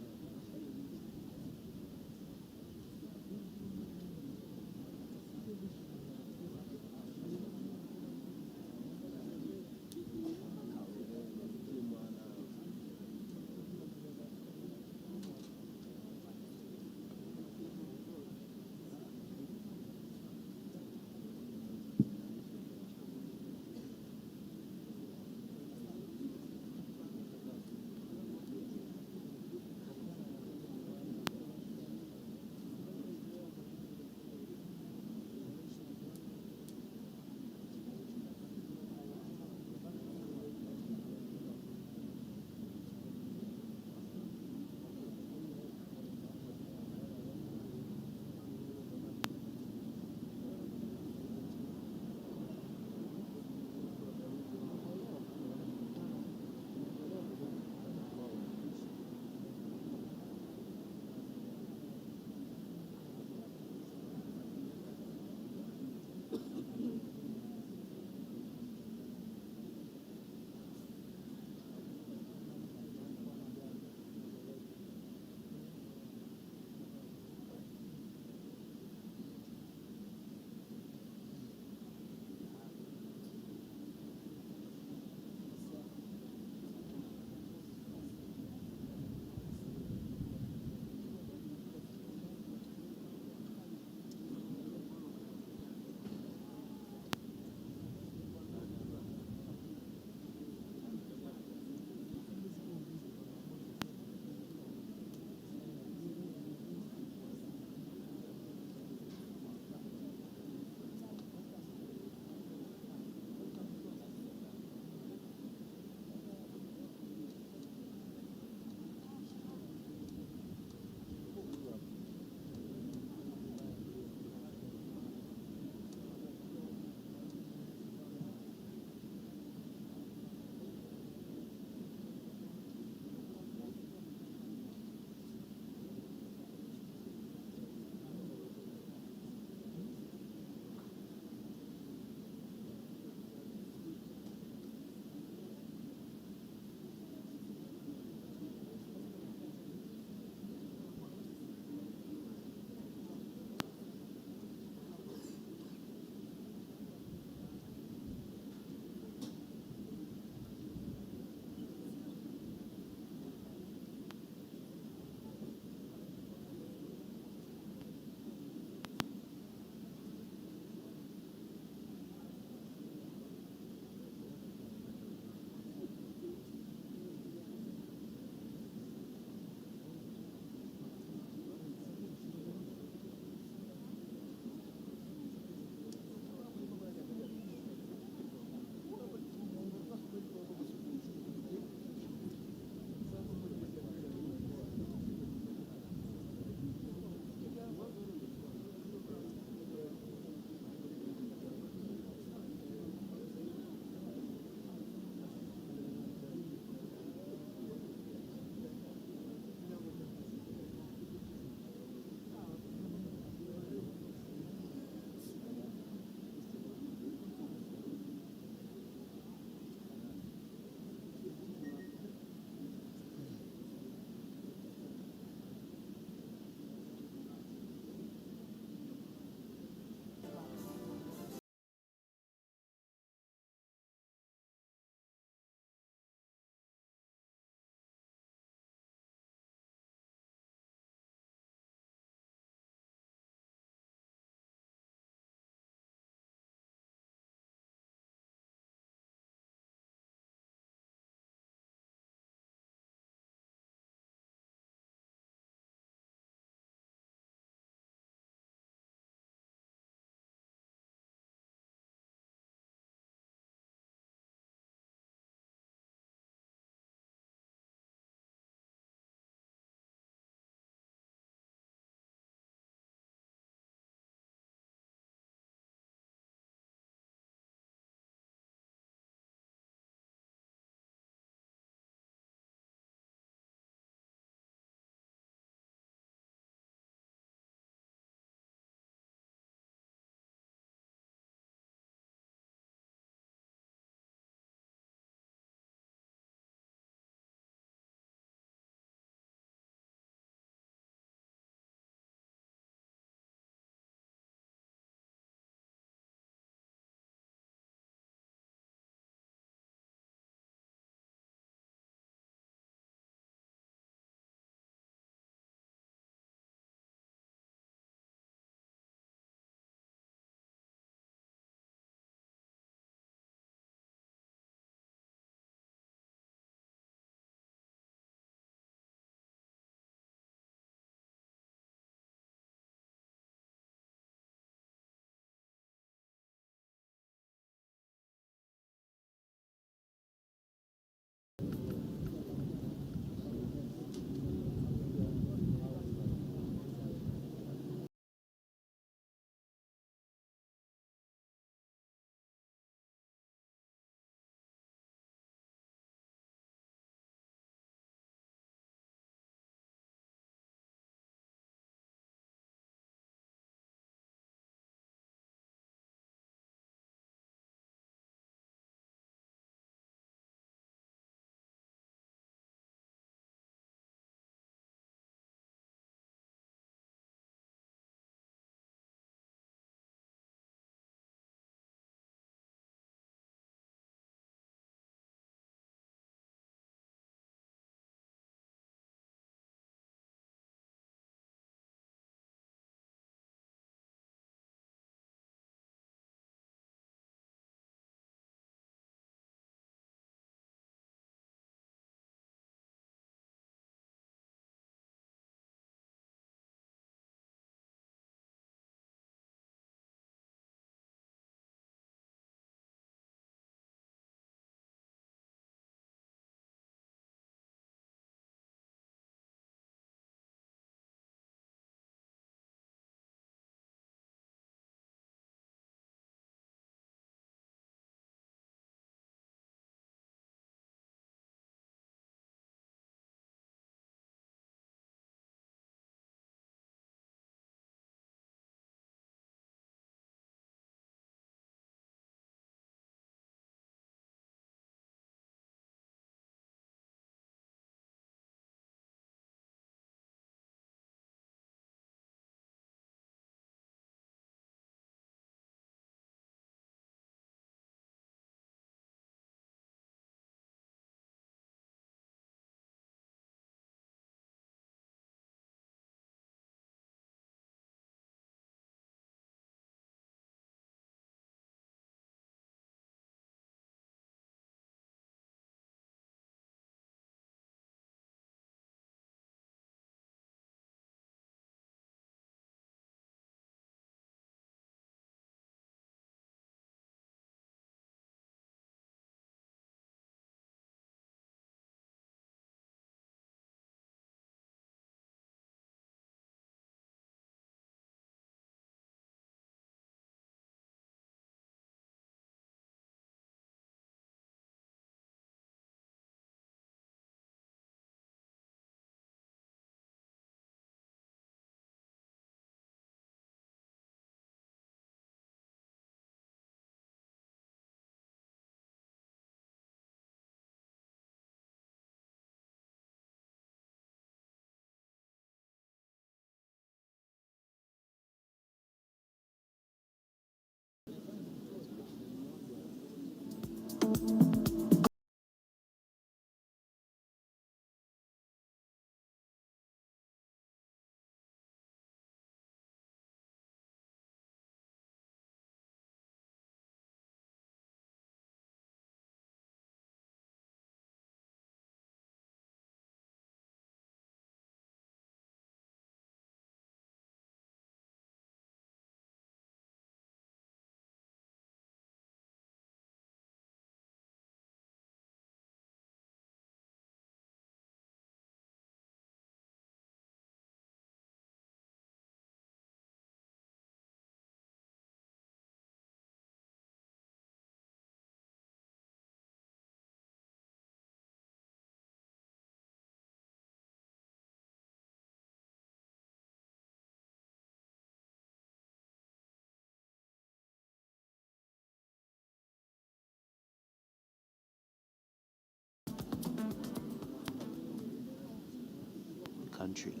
Speaker 1: country.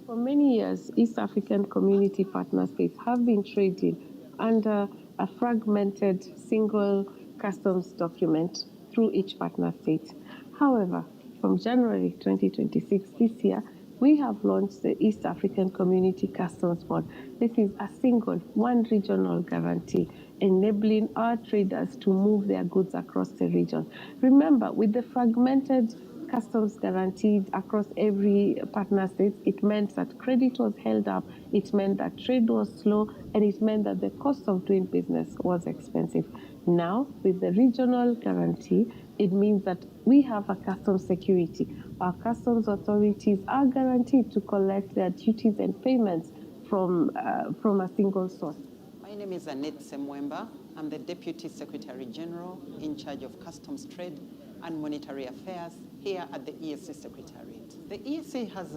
Speaker 10: For many years, East African Community partner states have been trading under a fragmented single customs document through each partner state. However, from January 2026 this year, we have launched the East African Community Customs Board. This is a single, one regional guarantee, enabling our traders to move their goods across the region. Remember, with the fragmented customs guaranteed across every partner state, it meant that credit was held up, it meant that trade was slow, and it meant that the cost of doing business was expensive. Now, with the regional guarantee, it means that we have a customs security. Our customs authorities are guaranteed to collect their duties and payments from a single source.
Speaker 18: My name is 𝒓𝒊𝒈𝒉𝒕𝒔. I'm the Deputy Secretary General in charge of Customs Trade and Monetary Affairs here at the EAC Secretariat. The EAC has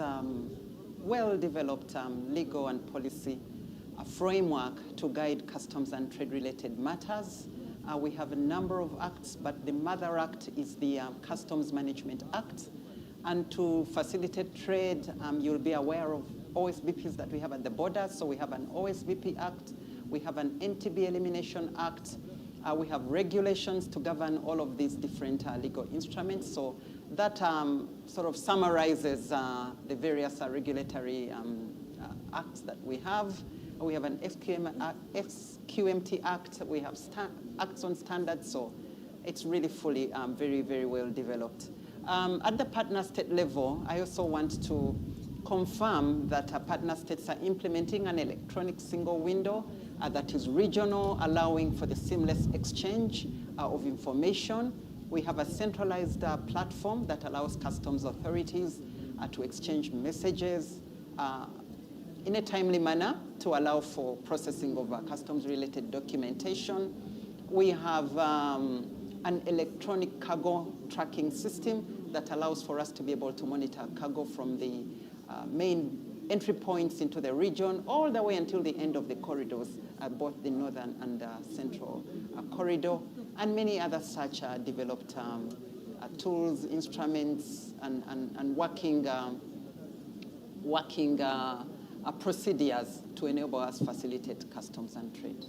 Speaker 18: well-developed legal and policy framework to guide customs and trade-related matters. We have a number of acts, but the mother act is the Customs Management Act. And to facilitate trade, you'll be aware of OSBPs that we have at the borders. So we have an OSBP Act, we have an NTB Elimination Act, we have regulations to govern all of these different legal instruments. So that sort of summarizes the various regulatory acts that we have. We have an SQMT Act, we have acts on standards, so it's really fully very, very well developed. At the partner state level, I also want to confirm that partner states are implementing an electronic single window that is regional, allowing for the seamless exchange of information. We have a centralized platform that allows customs authorities to exchange messages in a timely manner to allow for processing of customs-related documentation. We have an electronic cargo tracking system that allows for us to be able to monitor cargo from the main entry points into the region all the way until the end of the corridors, both the northern and central corridor, and many other such developed tools, instruments, and working procedures to enable us facilitate customs and trade.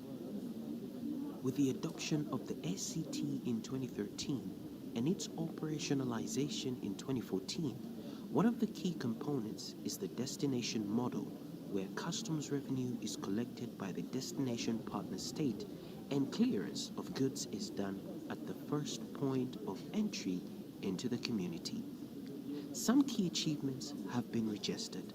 Speaker 1: With the adoption of the SCT in 2013 and its operationalization in 2014, one of the key components is the destination model, where customs revenue is collected by the destination partner state and clearance of goods is done at the first point of entry into the community. Some key achievements have been registered.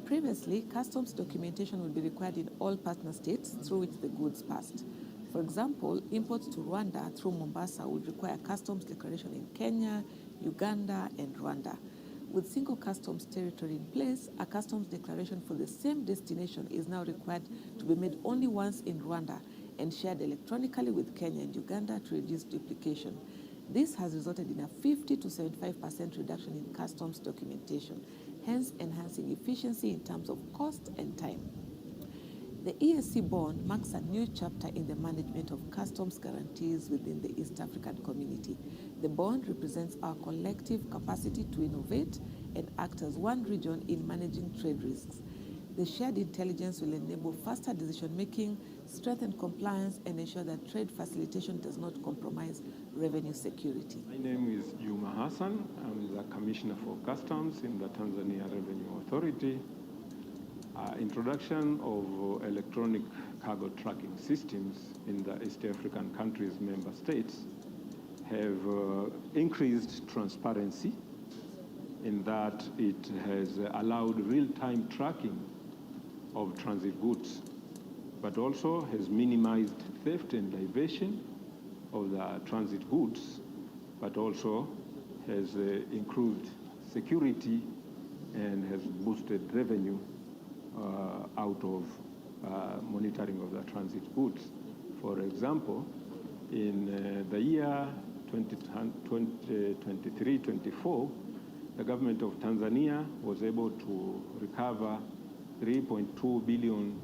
Speaker 3: Previously, customs documentation would be required in all partner states through which the goods passed. For example, imports to Rwanda through Mombasa would require customs declaration in Kenya, Uganda, and Rwanda. With single customs territory in place, a customs declaration for the same destination is now required to be made only once in Rwanda and shared electronically with Kenya and Uganda to reduce duplication. This has resulted in a 50 to 75% reduction in customs documentation, hence enhancing efficiency in terms of cost and time. The EAC bond marks a new chapter in the management of customs guarantees within the East African community. The bond represents our collective capacity to innovate and act as one region in managing trade risks. The shared intelligence will enable faster decision-making, strengthen compliance, and ensure that trade facilitation does not compromise revenue security.
Speaker 7: My name is Juma Hassan. I'm the Commissioner for Customs in the Tanzania Revenue Authority. Introduction of electronic cargo tracking systems in the East African countries' member states have increased transparency in that it has allowed real-time tracking of transit goods, but also has minimized theft and diversion of the transit goods, but also has improved security and has boosted revenue out of monitoring of the transit goods. For example, in the year 2023-24, the government of Tanzania was able to recover 3.2 billion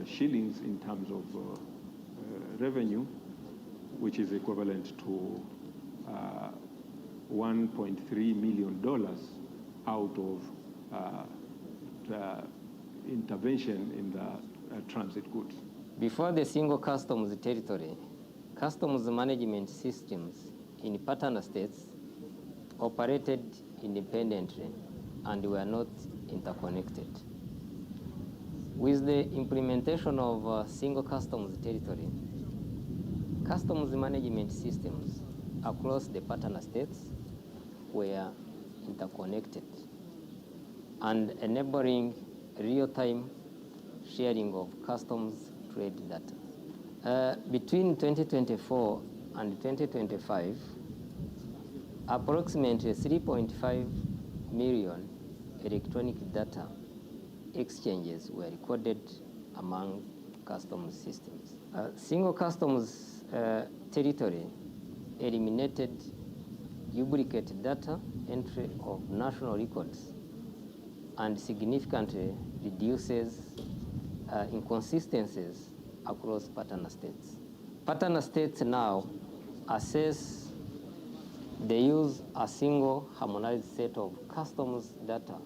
Speaker 7: shillings in terms of revenue, which is equivalent to $1.3 million out of the intervention in the transit goods.
Speaker 4: Before the single customs territory, customs management systems in partner states operated independently and were not interconnected. With the implementation of single customs territory, customs management systems across the partner states were interconnected and enabling real-time sharing of customs trade data. Between 2024 and 2025, approximately 3.5 million electronic data exchanges were recorded among customs systems. Single customs territory eliminated duplicate data entry of national records and significantly reduces inconsistencies across partner states. Partner states now assess they use a single harmonized set of customs data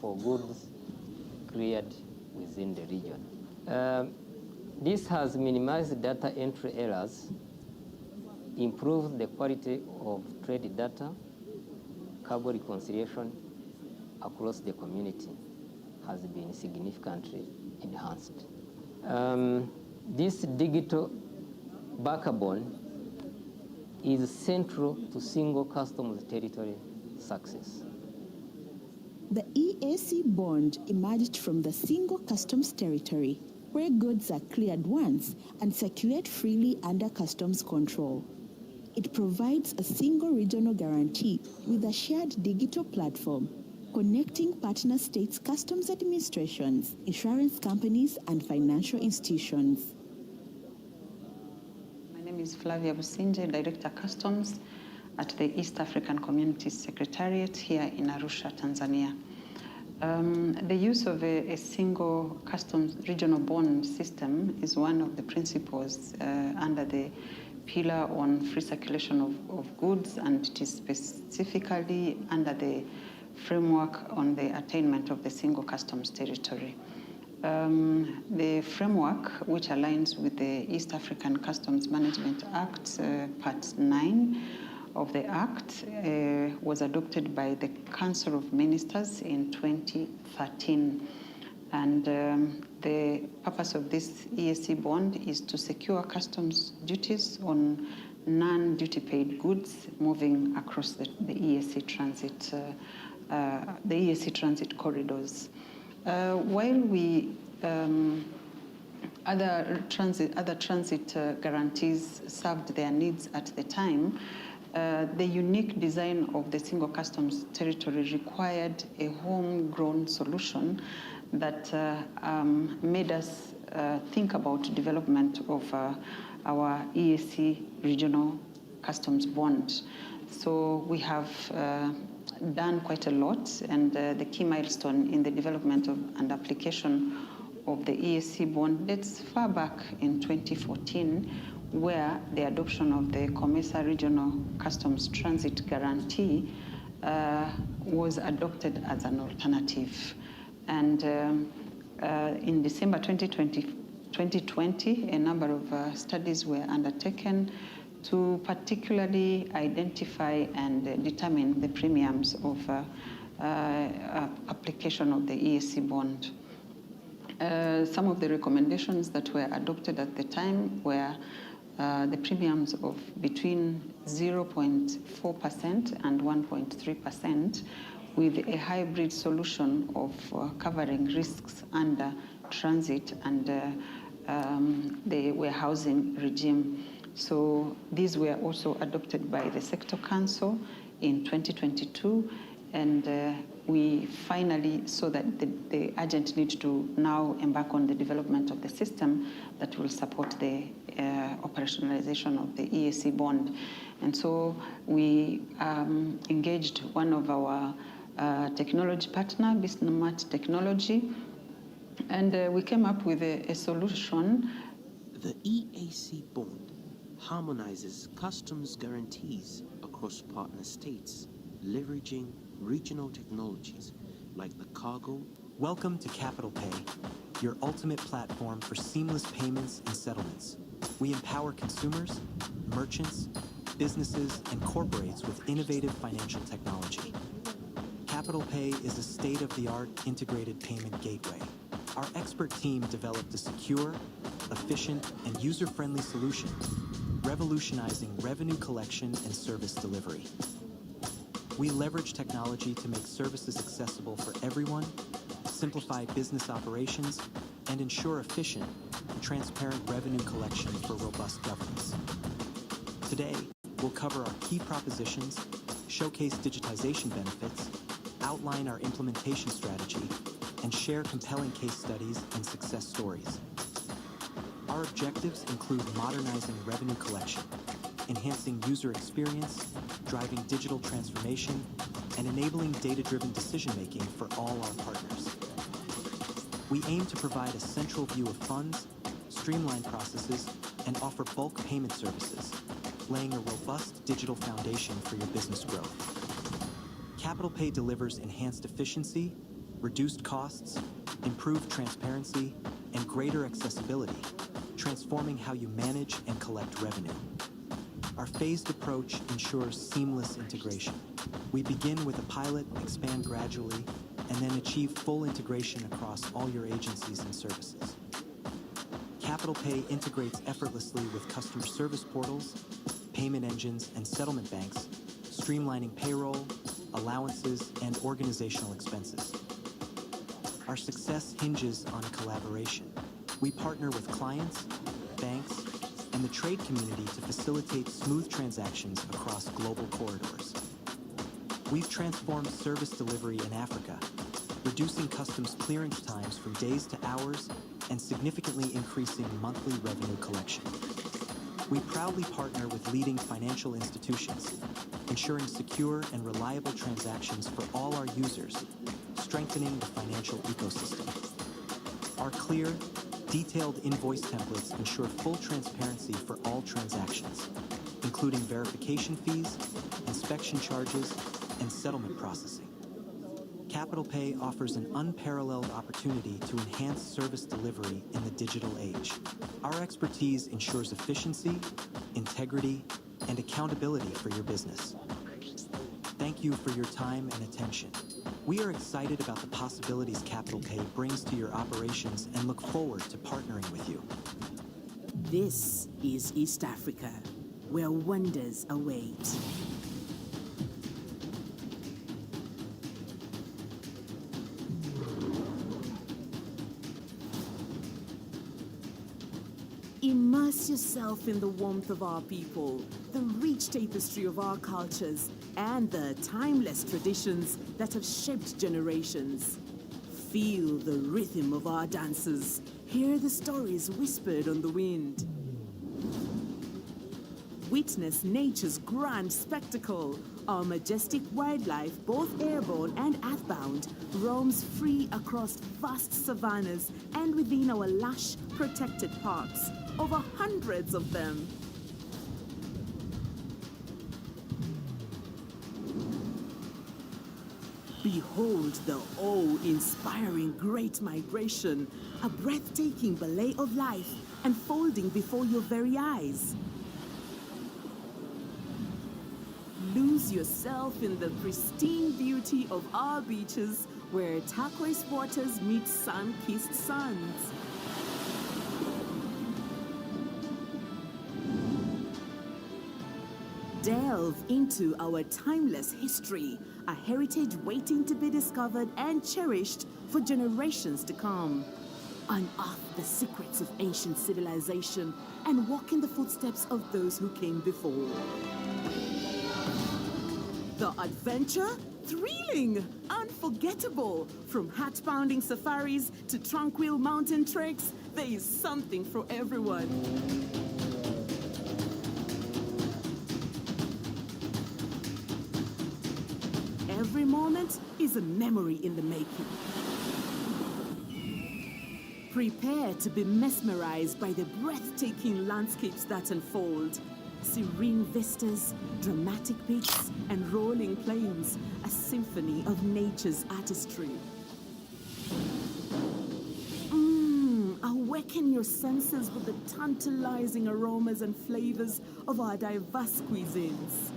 Speaker 4: for goods cleared within the region. This has minimized data entry errors, improved the quality of trade data, cargo reconciliation across the community has been significantly enhanced. This digital backbone is central to single customs territory success.
Speaker 5: The EAC bond emerged from the single customs territory, where goods are cleared once and circulate freely under customs control. It provides a single regional guarantee with a shared digital platform, connecting partner states' customs administrations, insurance companies, and financial institutions.
Speaker 6: My name is 𝒓𝒊𝒈𝒉𝒕𝒔, Director Customs at the East African Community Secretariat here in Arusha, Tanzania. The use of a single customs regional bond system is one of the principles under the pillar on free circulation of goods, and it is specifically under the framework on the attainment of the single customs territory. The framework, which aligns with the East African Customs Management Act, Part 9 of the Act, was adopted by the Council of Ministers in 2013. And the purpose of this EAC bond is to secure customs duties on non-duty paid goods moving across the EAC transit corridors. While we other transit guarantees served their needs at the time, the unique design of the single customs territory required a homegrown solution that made us think about development of our EAC regional customs bond. So we have done quite a lot, and the key milestone in the development of and application of the EAC bond dates far back in 2014, where the adoption of the COMESA Regional Customs Transit Guarantee was adopted as an alternative. And in December 2020, a number of studies were undertaken to particularly identify and determine the premiums of application of the EAC bond. Some of the recommendations that were adopted at the time were the premiums of between 0.4% and 1.3%, with a hybrid solution of covering risks under transit and the warehousing regime. So these were also adopted by the Sector Council in 2022, and we finally saw that the urgent need to now embark on the development of the system that will support the operationalization of the EAC bond. And so we engaged one of our technology partner, Bismarck Technology, and we came up with a solution.
Speaker 1: The EAC bond harmonizes customs guarantees across partner states, leveraging regional technologies like the cargo.
Speaker 14: Welcome to Capital Pay, your ultimate platform for seamless payments and settlements. We empower consumers, merchants, businesses, and corporates with innovative financial technology. Capital Pay is a state-of-the-art integrated payment gateway. Our expert team developed a secure, efficient, and user-friendly solution, revolutionizing revenue collection and service delivery. We leverage technology to make services accessible for everyone, simplify business operations, and ensure efficient, transparent revenue collection for robust governance. Today, we'll cover our key propositions, showcase digitization benefits, outline our implementation strategy, and share compelling case studies and success stories. Our objectives include modernizing revenue collection, enhancing user experience, driving digital transformation, and enabling data-driven decision-making for all our partners. We aim to provide a central view of funds, streamline processes, and offer bulk payment services, laying a robust digital foundation for your business growth. Capital Pay delivers enhanced efficiency, reduced costs, improved transparency, and greater accessibility, transforming how you manage and collect revenue. Our phased approach ensures seamless integration. We begin with a pilot, expand gradually, and then achieve full integration across all your agencies and services. Capital Pay integrates effortlessly with customer service portals, payment engines, and settlement banks, streamlining payroll, allowances, and organizational expenses. Our success hinges on collaboration. We partner with clients, banks, and the trade community to facilitate smooth transactions across global corridors. We've transformed service delivery in Africa, reducing customs clearance times from days to hours and significantly increasing monthly revenue collection. We proudly partner with leading financial institutions, ensuring secure and reliable transactions for all our users, strengthening the financial ecosystem. Our clear, detailed invoice templates ensure full transparency for all transactions, including verification fees, inspection charges, and settlement processing. Capital Pay offers an unparalleled opportunity to enhance service delivery in the digital age. Our expertise ensures efficiency, integrity, and accountability for your business. Thank you for your time and attention. We are excited about the possibilities Capital Pay brings to your operations and look forward to partnering with you.
Speaker 15: This is East Africa, where wonders await. Immerse yourself in the warmth of our people, the rich tapestry of our cultures, and the timeless traditions that have shaped generations. Feel the rhythm of our dances. Hear the stories whispered on the wind. Witness nature's grand spectacle. Our majestic wildlife, both airborne and earthbound, roams free across vast savannas and within our lush, protected parks. Over hundreds of them. Behold the awe-inspiring Great Migration, a breathtaking ballet of life unfolding before your very eyes. Lose yourself in the pristine beauty of our beaches, where turquoise waters meet sun-kissed suns. Delve into our timeless history, a heritage waiting to be discovered and cherished for generations to come. Unearth the secrets of ancient civilization and walk in the footsteps of those who came before. The adventure? Thrilling, unforgettable. From heart-pounding safaris to tranquil mountain treks, there is something for everyone. Every moment is a memory in the making. Prepare to be mesmerized by the breathtaking landscapes that unfold. serene vistas, dramatic peaks, and rolling plains, a symphony of nature's artistry. Awaken your senses with the tantalizing aromas and flavors of our diverse cuisines.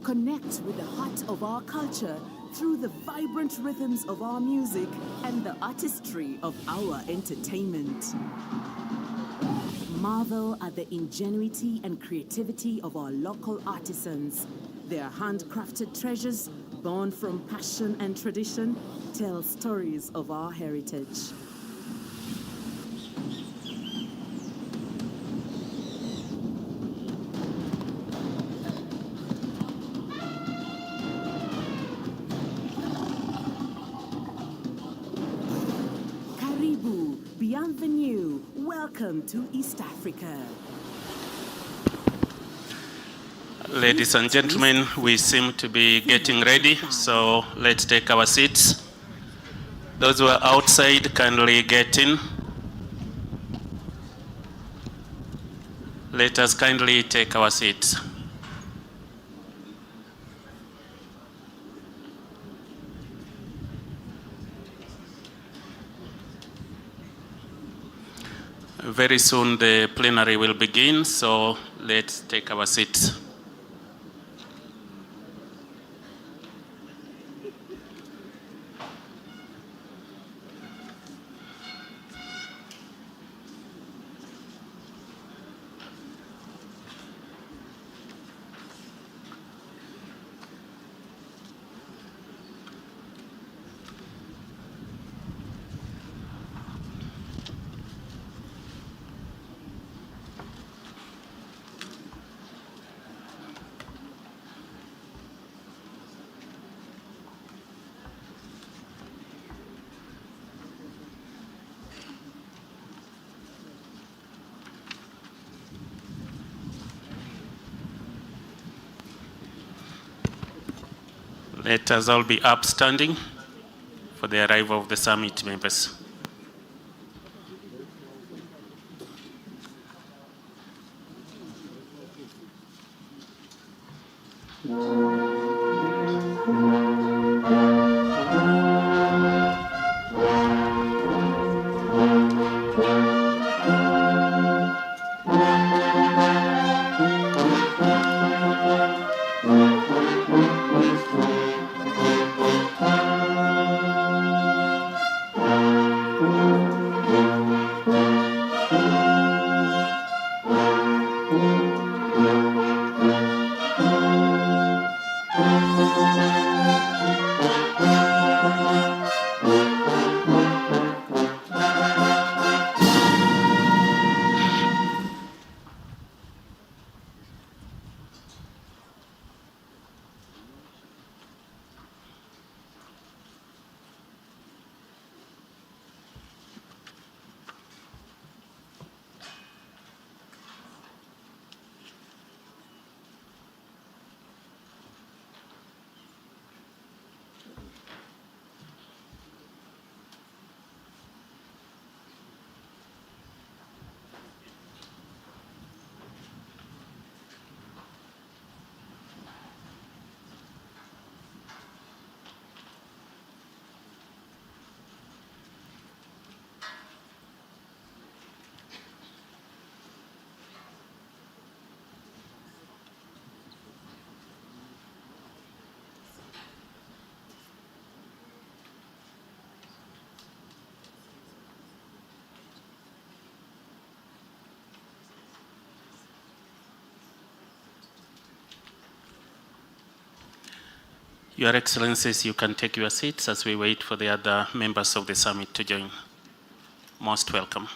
Speaker 15: Connect with the heart of our culture through the vibrant rhythms of our music and the artistry of our entertainment. Marvel at the ingenuity and creativity of our local artisans. Their handcrafted treasures, born from passion and tradition, tell stories of our heritage. Karibu, bienvenue, welcome to East Africa.
Speaker 26: Ladies and gentlemen, we seem to be getting ready, so let's take our seats. Those who are outside, kindly get in. Let us kindly take our seats. Very soon the plenary will begin, so let's take our seats. Let us all be upstanding for the arrival of the summit members. Your Excellencies, you can take your seats as we wait for the other members of the summit to join. Most welcome.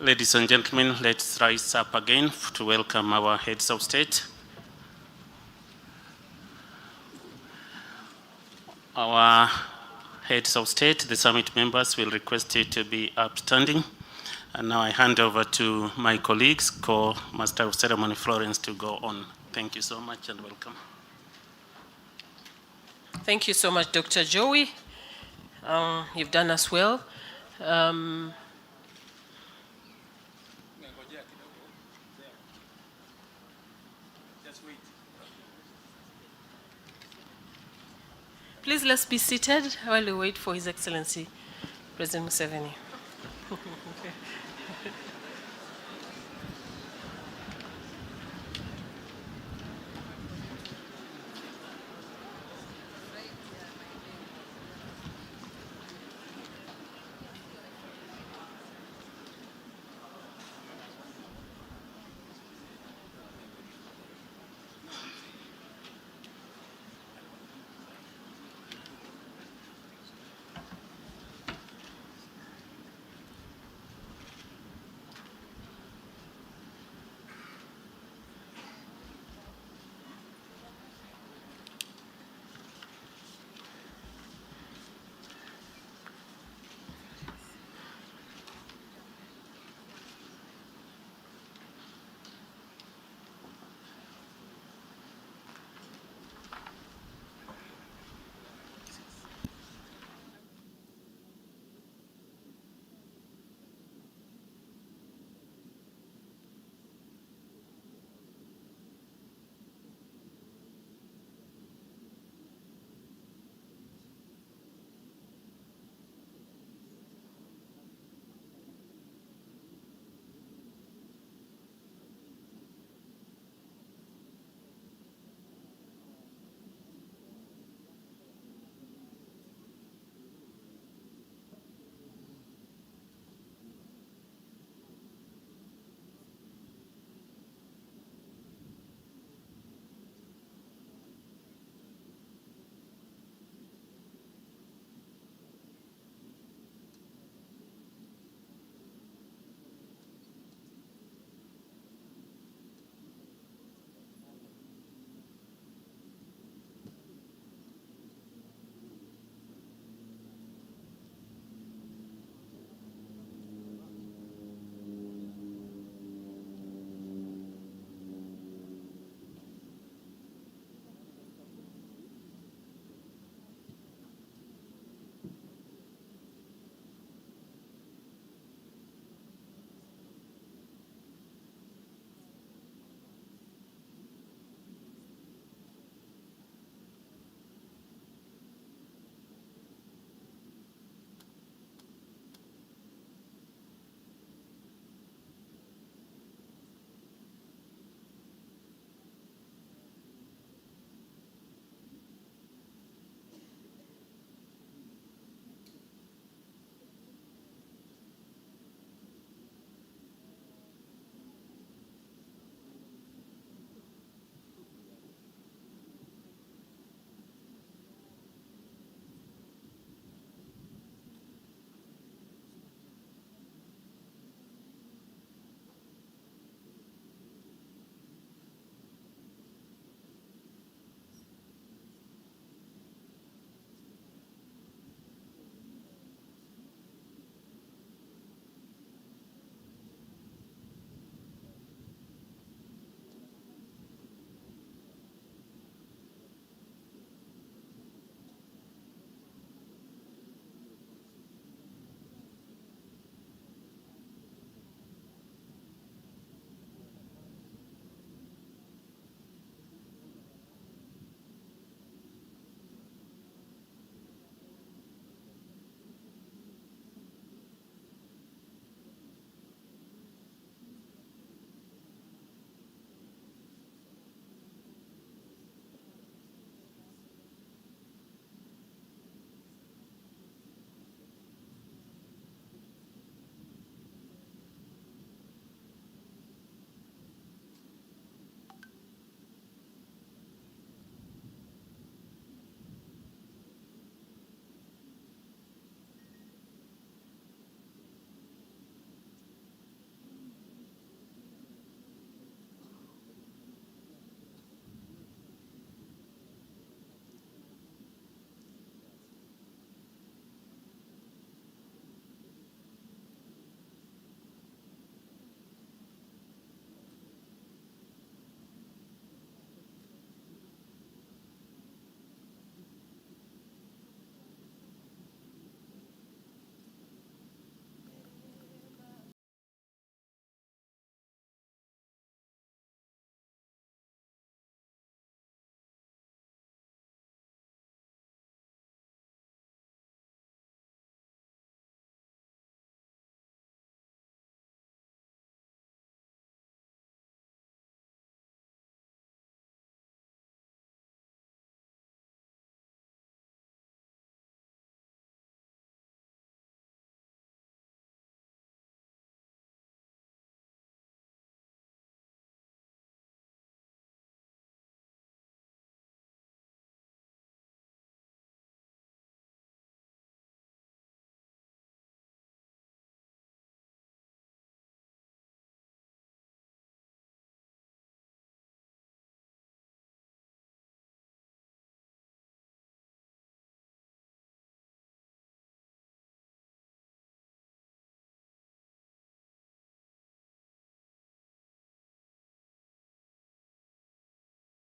Speaker 26: Ladies and gentlemen, let's rise up again to welcome our heads of state. Our heads of state, the summit members, will request you to be upstanding. And now I hand over to my colleagues, Co-Master of Ceremony Florence, to go on. Thank you so much and welcome.
Speaker 2: Thank you so much, Dr. Joey. You've done us well. Please let's be seated while we wait for His Excellency, President Museveni.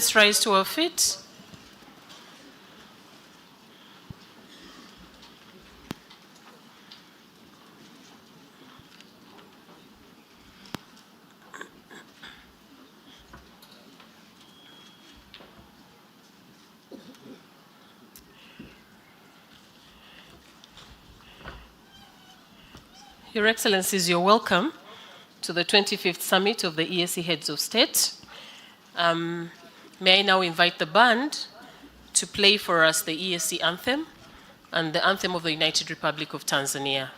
Speaker 2: Let's rise to our feet. Your Excellencies, you're welcome to the 25th Summit of the EAC Heads of State. May I now invite the band to play for us the EAC anthem and the anthem of the United Republic of Tanzania.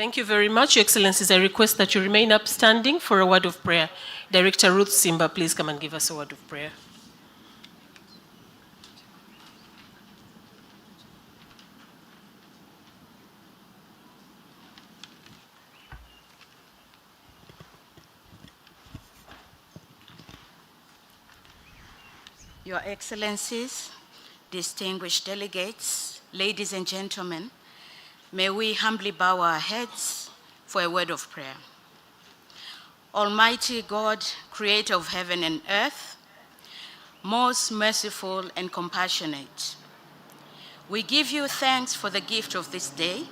Speaker 2: Thank you very much, Your Excellencies. I request that you remain upstanding for a word of prayer. Director Ruth Simba, please come and give us a word of prayer.
Speaker 8: Your Excellencies, distinguished delegates, ladies and gentlemen, may we humbly bow our heads for a word of prayer. Almighty God, creator of heaven and earth, most merciful and compassionate, we give you thanks for the gift of this day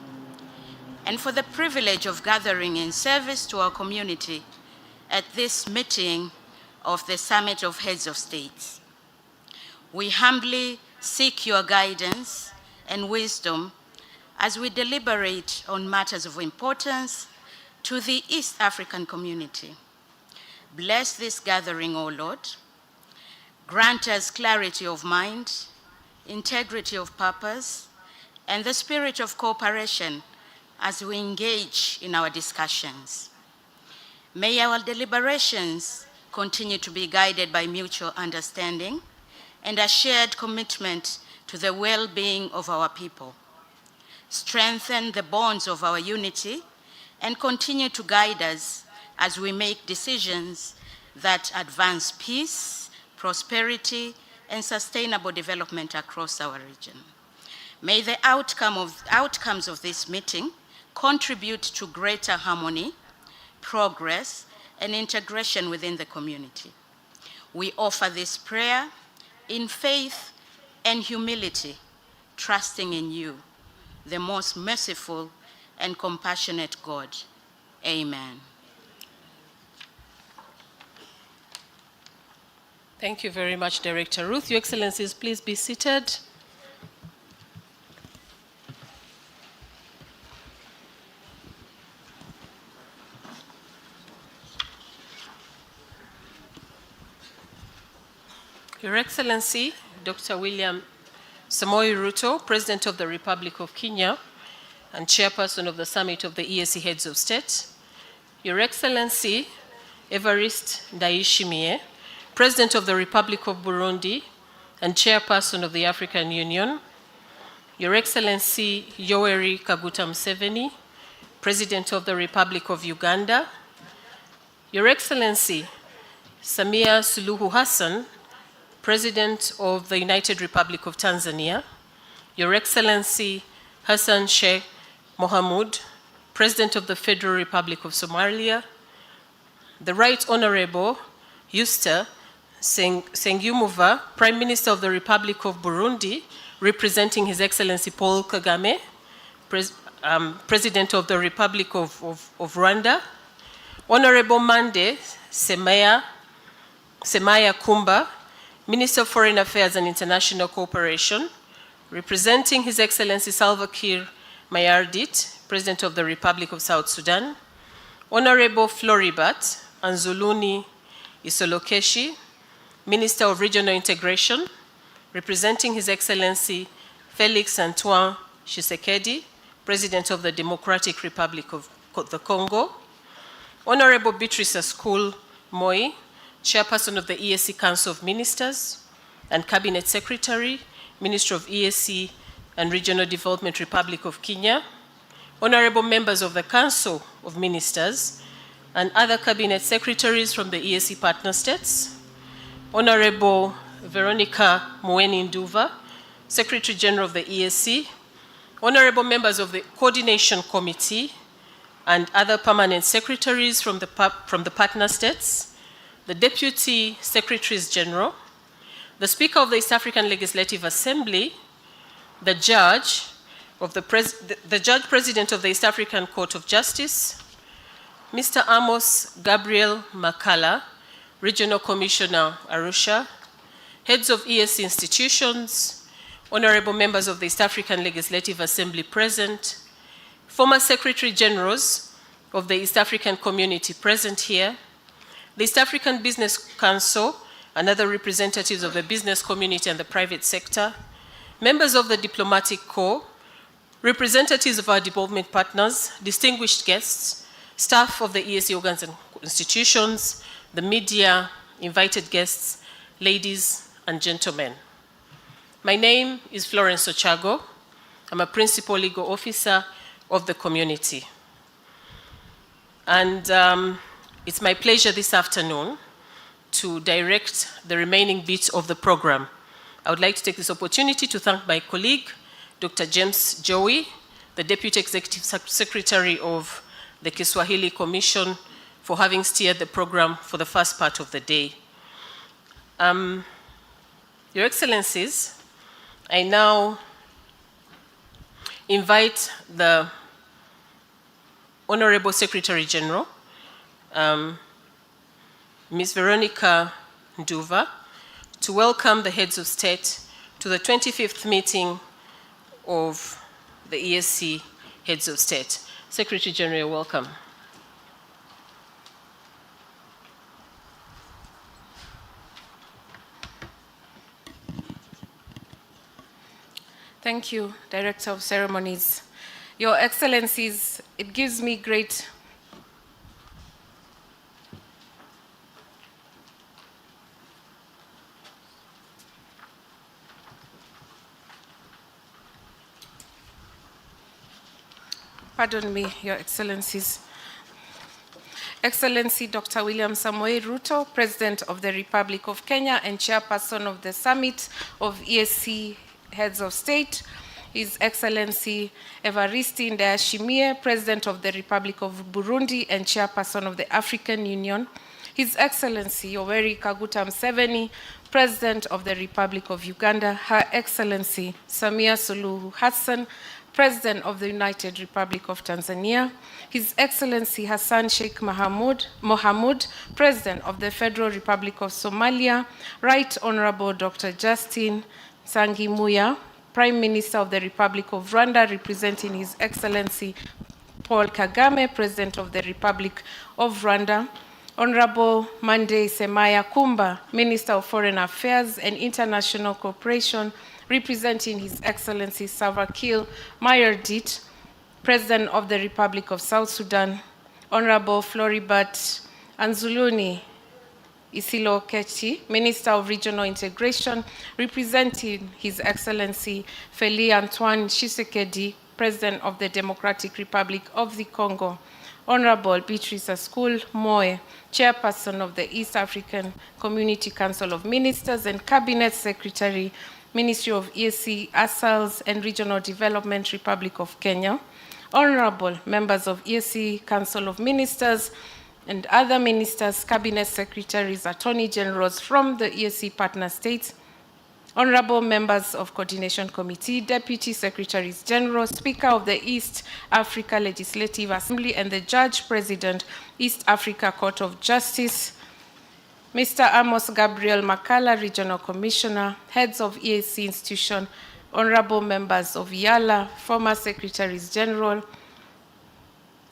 Speaker 8: and for the privilege of gathering in service to our community at this meeting of the Summit of Heads of States. We humbly seek your guidance and wisdom as we deliberate on matters of importance to the East African community. Bless this gathering, O Lord. Grant us clarity of mind, integrity of purpose, and the spirit of cooperation as we engage in our discussions. May our deliberations continue to be guided by mutual understanding and a shared commitment to the well-being of our people. Strengthen the bonds of our unity and continue to guide us as we make decisions that advance peace, prosperity, and sustainable development across our region. May the outcomes of this meeting contribute to greater harmony, progress, and integration within the community. We offer this prayer in faith and humility, trusting in you, the most merciful and compassionate God. Amen.
Speaker 2: Thank you very much, Director Ruth. Your Excellencies, please be seated. Your Excellency, Dr. William Samoei Ruto, President of the Republic of Kenya and Chairperson of the Summit of the EAC Heads of State. Your Excellency, Evariste Ndayishimiye, President of the Republic of Burundi and Chairperson of the African Union. Your Excellency, Yoweri Kaguta Museveni, President of the Republic of Uganda. Your Excellency, Samia Suluhu Hassan, President of the United Republic of Tanzania. Your Excellency, Hassan Sheikh Mohamud, President of the Federal Republic of Somalia. The Right Honorable Eusta Nsengiyumva, Prime Minister of the Republic of Burundi, representing His Excellency Paul Kagame, President of the Republic of Rwanda. Honorable Mande Semaya Kumba, Minister of Foreign Affairs and International Cooperation, representing His Excellency Salva Kiir Mayardit, President of the Republic of South Sudan. Honorable Floribert Anzuluni Isolokeshi, Minister of Regional Integration, representing His Excellency Felix Antoine Tshisekedi, President of the Democratic Republic of the Congo. Honorable Beatrice Askul Moi, Chairperson of the EAC Council of Ministers and Cabinet Secretary, Minister of EAC and Regional Development, Republic of Kenya. Honorable members of the Council of Ministers and other Cabinet Secretaries from the EAC partner states. Honorable Veronica Mueni Nduva, Secretary General of the EAC. Honorable members of the Coordination Committee and other permanent secretaries from the partner states. The Deputy Secretaries General, the Speaker of the East African Legislative Assembly, the Judge President of the East African Court of Justice, Mr. Amos Gabriel Makala, Regional Commissioner, Arusha, heads of EAC institutions, honorable members of the East African Legislative Assembly present, former Secretary Generals of the East African Community present here, the East African Business Council and other representatives of the business community and the private sector, members of the Diplomatic Corps, representatives of our development partners, distinguished guests, staff of the EAC organs and institutions, the media, invited guests, ladies and gentlemen. My name is Florence Ochago. I'm a principal legal officer of the community. And it's my pleasure this afternoon to direct the remaining bits of the program. I would like to take this opportunity to thank my colleague, Dr. James Joey, the Deputy Executive Secretary of the Kiswahili Commission, for having steered the program for the first part of the day. Your Excellencies, I now invite the Honorable Secretary General, Ms. Veronica Nduva, to welcome the heads of state to the 25th meeting of the EAC heads of state. Secretary General, welcome.
Speaker 11: Thank you, Director of Ceremonies. Your Excellencies, it gives me great Pardon me, Your Excellencies. Excellency Dr. William Samoei Ruto, President of the Republic of Kenya and Chairperson of the Summit of EAC Heads of State, His Excellency 𝒓𝒊𝒈𝒕𝒔, President of the Republic of Burundi and Chairperson of the African Union, His Excellency Yoweri Kaguta Museveni, President of the Republic of Uganda, Her Excellency Samia Suluhu Hassan, President of the United Republic of Tanzania, His Excellency Hassan Sheikh Mohamud, President of the Federal Republic of Somalia, Right Honorable Dr. Justin Sangi-Muya, Prime Minister of the Republic of Rwanda, representing His Excellency Paul Kagame, President of the Republic of Rwanda, Honorable Mande Semaya Kumba, Minister of Foreign Affairs and International Cooperation, representing His Excellency 𝒓𝒊𝒈𝒉𝒕𝒔, President of the Republic of South Sudan, Honorable Floribert Anzuluni Isiloketi, Minister of Regional Integration, representing His Excellency Félix Antoine Tshisekedi, President of the Democratic Republic of the Congo, Honorable Beatrice Askul Moe, Chairperson of the East African Community Council of Ministers and Cabinet Secretary, Ministry of EAC, ASALS and Regional Development, Republic of Kenya, Honorable members of EAC Council of Ministers and other ministers, cabinet secretaries, attorney generals from the EAC partner states, Honorable members of Coordination Committee, Deputy Secretaries General, Speaker of the East Africa Legislative Assembly and the Judge President, East Africa Court of Justice, Mr. Amos Gabriel Makala, Regional Commissioner, heads of EAC institution, honorable members of YALA, former Secretaries General,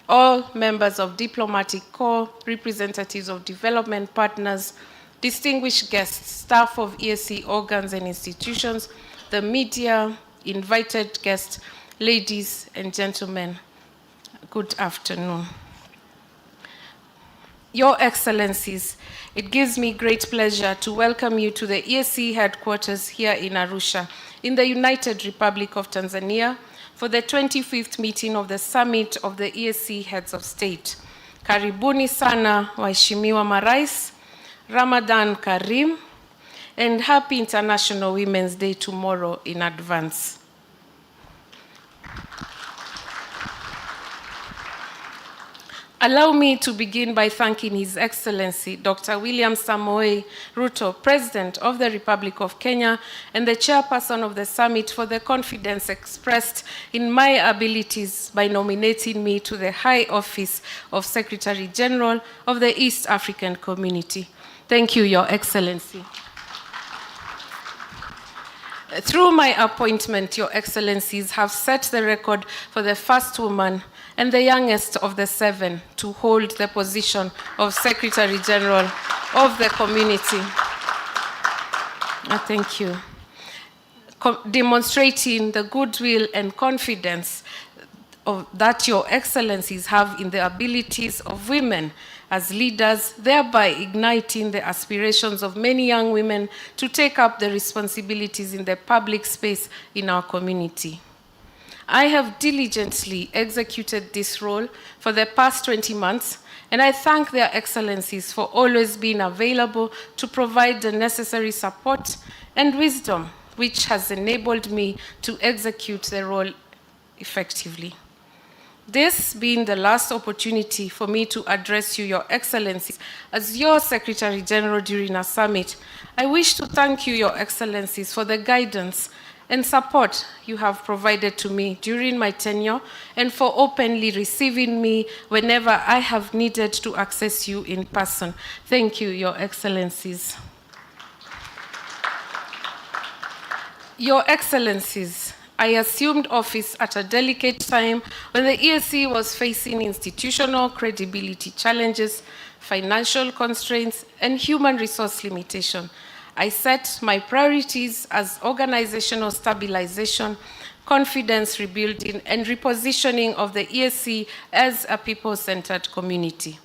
Speaker 11: all members of Diplomatic Corps, representatives of development partners, distinguished guests, staff of EAC organs and institutions, the media, invited guests, ladies and gentlemen, good afternoon. Your Excellencies, it gives me great pleasure to welcome you to the EAC headquarters here in Arusha, in the United Republic of Tanzania, for the 25th meeting of the Summit of the EAC Heads of State. Karibuni sana, waheshimiwa marais, Ramadan Karim, and happy International Women's Day tomorrow in advance. Allow me to begin by thanking His Excellency Dr. William Samoei Ruto, President of the Republic of Kenya and the Chairperson of the Summit, for the confidence expressed in my abilities by nominating me to the high office of Secretary General of the East African Community. Thank you, Your Excellency. Through my appointment, Your Excellencies have set the record for the first woman and the youngest of the 7 to hold the position of Secretary General of the community. Thank you. demonstrating the goodwill and confidence that your excellencies have in the abilities of women as leaders, thereby igniting the aspirations of many young women to take up the responsibilities in the public space in our community. I have diligently executed this role for the past 20 months, and I thank their excellencies for always being available to provide the necessary support and wisdom which has enabled me to execute the role effectively. This being the last opportunity for me to address you, Your Excellencies, as your Secretary General during our summit, I wish to thank you, Your Excellencies, for the guidance and support you have provided to me during my tenure and for openly receiving me whenever I have needed to access you in person. Thank you, Your Excellencies. Your Excellencies, I assumed office at a delicate time when the EAC was facing institutional credibility challenges, financial constraints, and human resource limitation. I set my priorities as organizational stabilization, confidence rebuilding, and repositioning of the EAC as a people-centered community.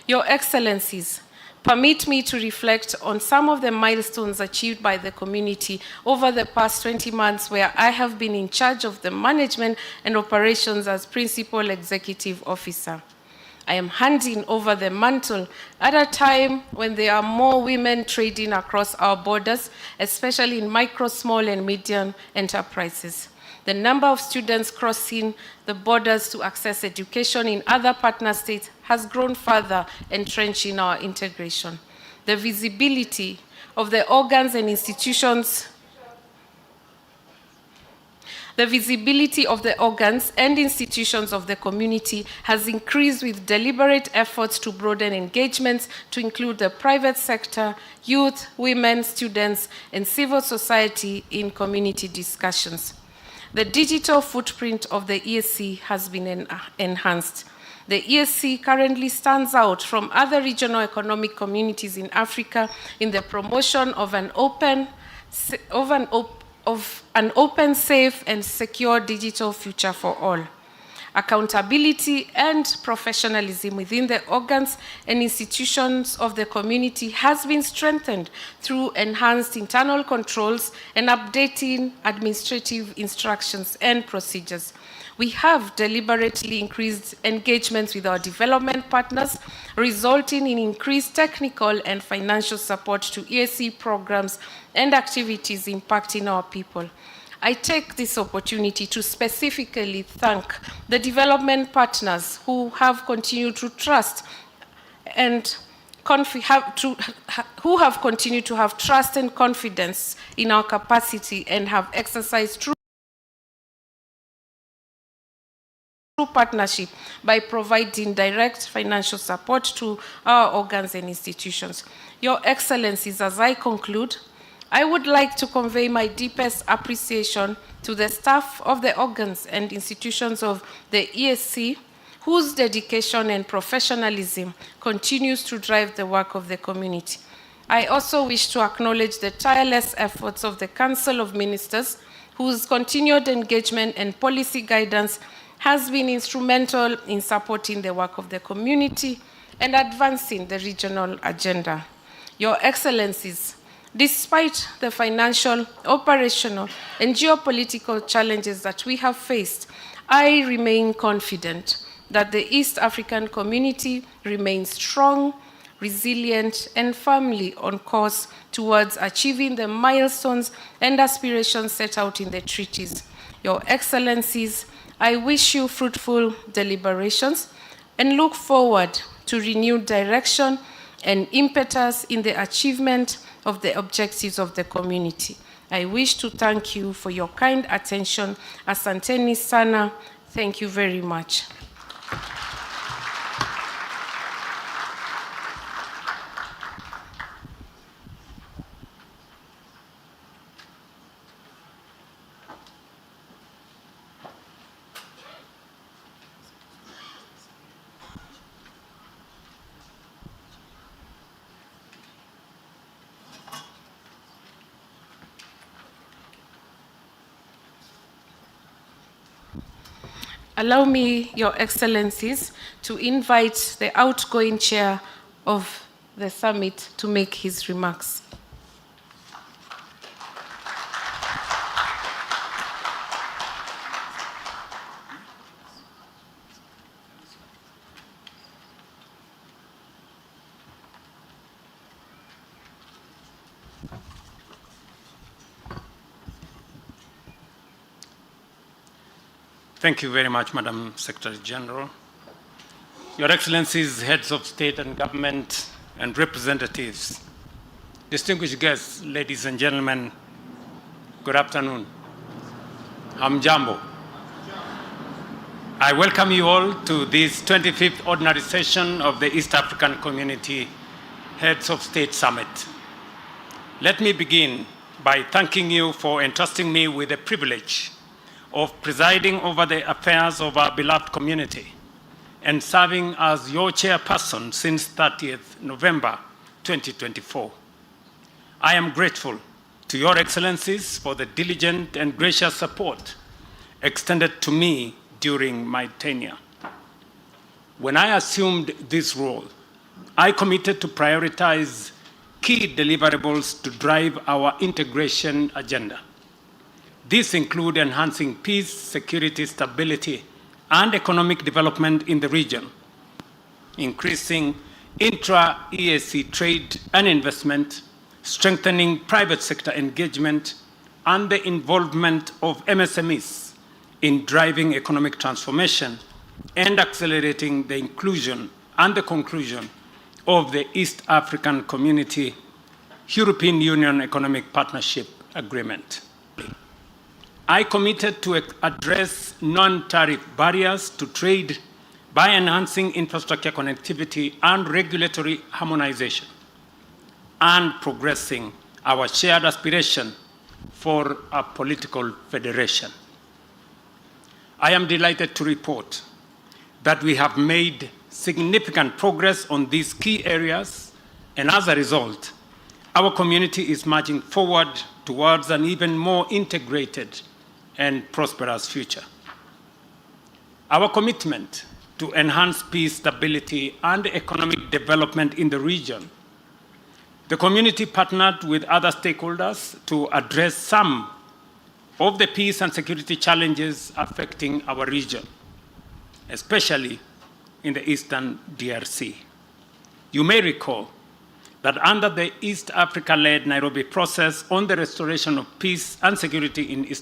Speaker 11: Your Excellencies, permit me to reflect on some of the milestones achieved by the community over the past 20 months where I have been in charge of the management and operations as Principal Executive Officer. I am handing over the mantle at a time when there are more women trading across our borders, especially in micro, small, and medium enterprises. The number of students crossing the borders to access education in other partner states has grown further, entrenching our integration. The visibility of the organs and institutions of the community has increased with deliberate efforts to broaden engagements to include the private sector, youth, women, students, and civil society in community discussions. The digital footprint of the EAC has been enhanced. The EAC currently stands out from other regional economic communities in Africa in the promotion of an open, safe, and secure digital future for all. Accountability and professionalism within the organs and institutions of the community has been strengthened through enhanced internal controls and updating administrative instructions and procedures. We have deliberately increased engagements with our development partners, resulting in increased technical and financial support to EAC programs and activities impacting our people. I take this opportunity to specifically thank the development partners who have continued to trust and who have continued to have trust and confidence in our capacity and have exercised true partnership by providing direct financial support to our organs and institutions. Your Excellencies, as I conclude, I would like to convey my deepest appreciation to the staff of the organs and institutions of the EAC, whose dedication and professionalism continues to drive the work of the community. I also wish to acknowledge the tireless efforts of the Council of Ministers, whose continued engagement and policy guidance has been instrumental in supporting the work of the community and advancing the regional agenda. Your Excellencies, despite the financial, operational, and geopolitical challenges that we have faced, I remain confident that the East African community remains strong, resilient, and firmly on course towards achieving the milestones and aspirations set out in the treaties. Your Excellencies, I wish you fruitful deliberations and look forward to renewed direction and impetus in the achievement of the objectives of the community. I wish to thank you for your kind attention. Asanteni sana. Thank you very much. allow me, Your Excellencies, to invite the outgoing chair of the summit to make his remarks.
Speaker 12: Thank you very much, Madam Secretary General. Your Excellencies, heads of state and government, and representatives, distinguished guests, ladies and gentlemen, good afternoon. Hamjambo. I welcome you all to this 25th ordinary session of the East African Community Heads of State Summit. Let me begin by thanking you for entrusting me with the privilege of presiding over the affairs of our beloved community and serving as your chairperson since 30th November 2024. I am grateful to your excellencies for the diligent and gracious support extended to me during my tenure. When I assumed this role, I committed to prioritize key deliverables to drive our integration agenda. These include enhancing peace, security, stability, and economic development in the region, increasing intra-EAC trade and investment, strengthening private sector engagement, and the involvement of MSMEs in driving economic transformation, and accelerating the inclusion and the conclusion of the East African Community European Union Economic Partnership Agreement. I committed to address non-tariff barriers to trade by enhancing infrastructure connectivity and regulatory harmonization, and progressing our shared aspiration for a political federation. I am delighted to report that we have made significant progress on these key areas, and as a result, our community is marching forward towards an even more integrated and prosperous future. Our commitment to enhance peace, stability, and economic development in the region. The community partnered with other stakeholders to address some of the peace and security challenges affecting our region, especially in the Eastern DRC. You may recall that under the East Africa-led Nairobi process on the restoration of peace and security in Eastern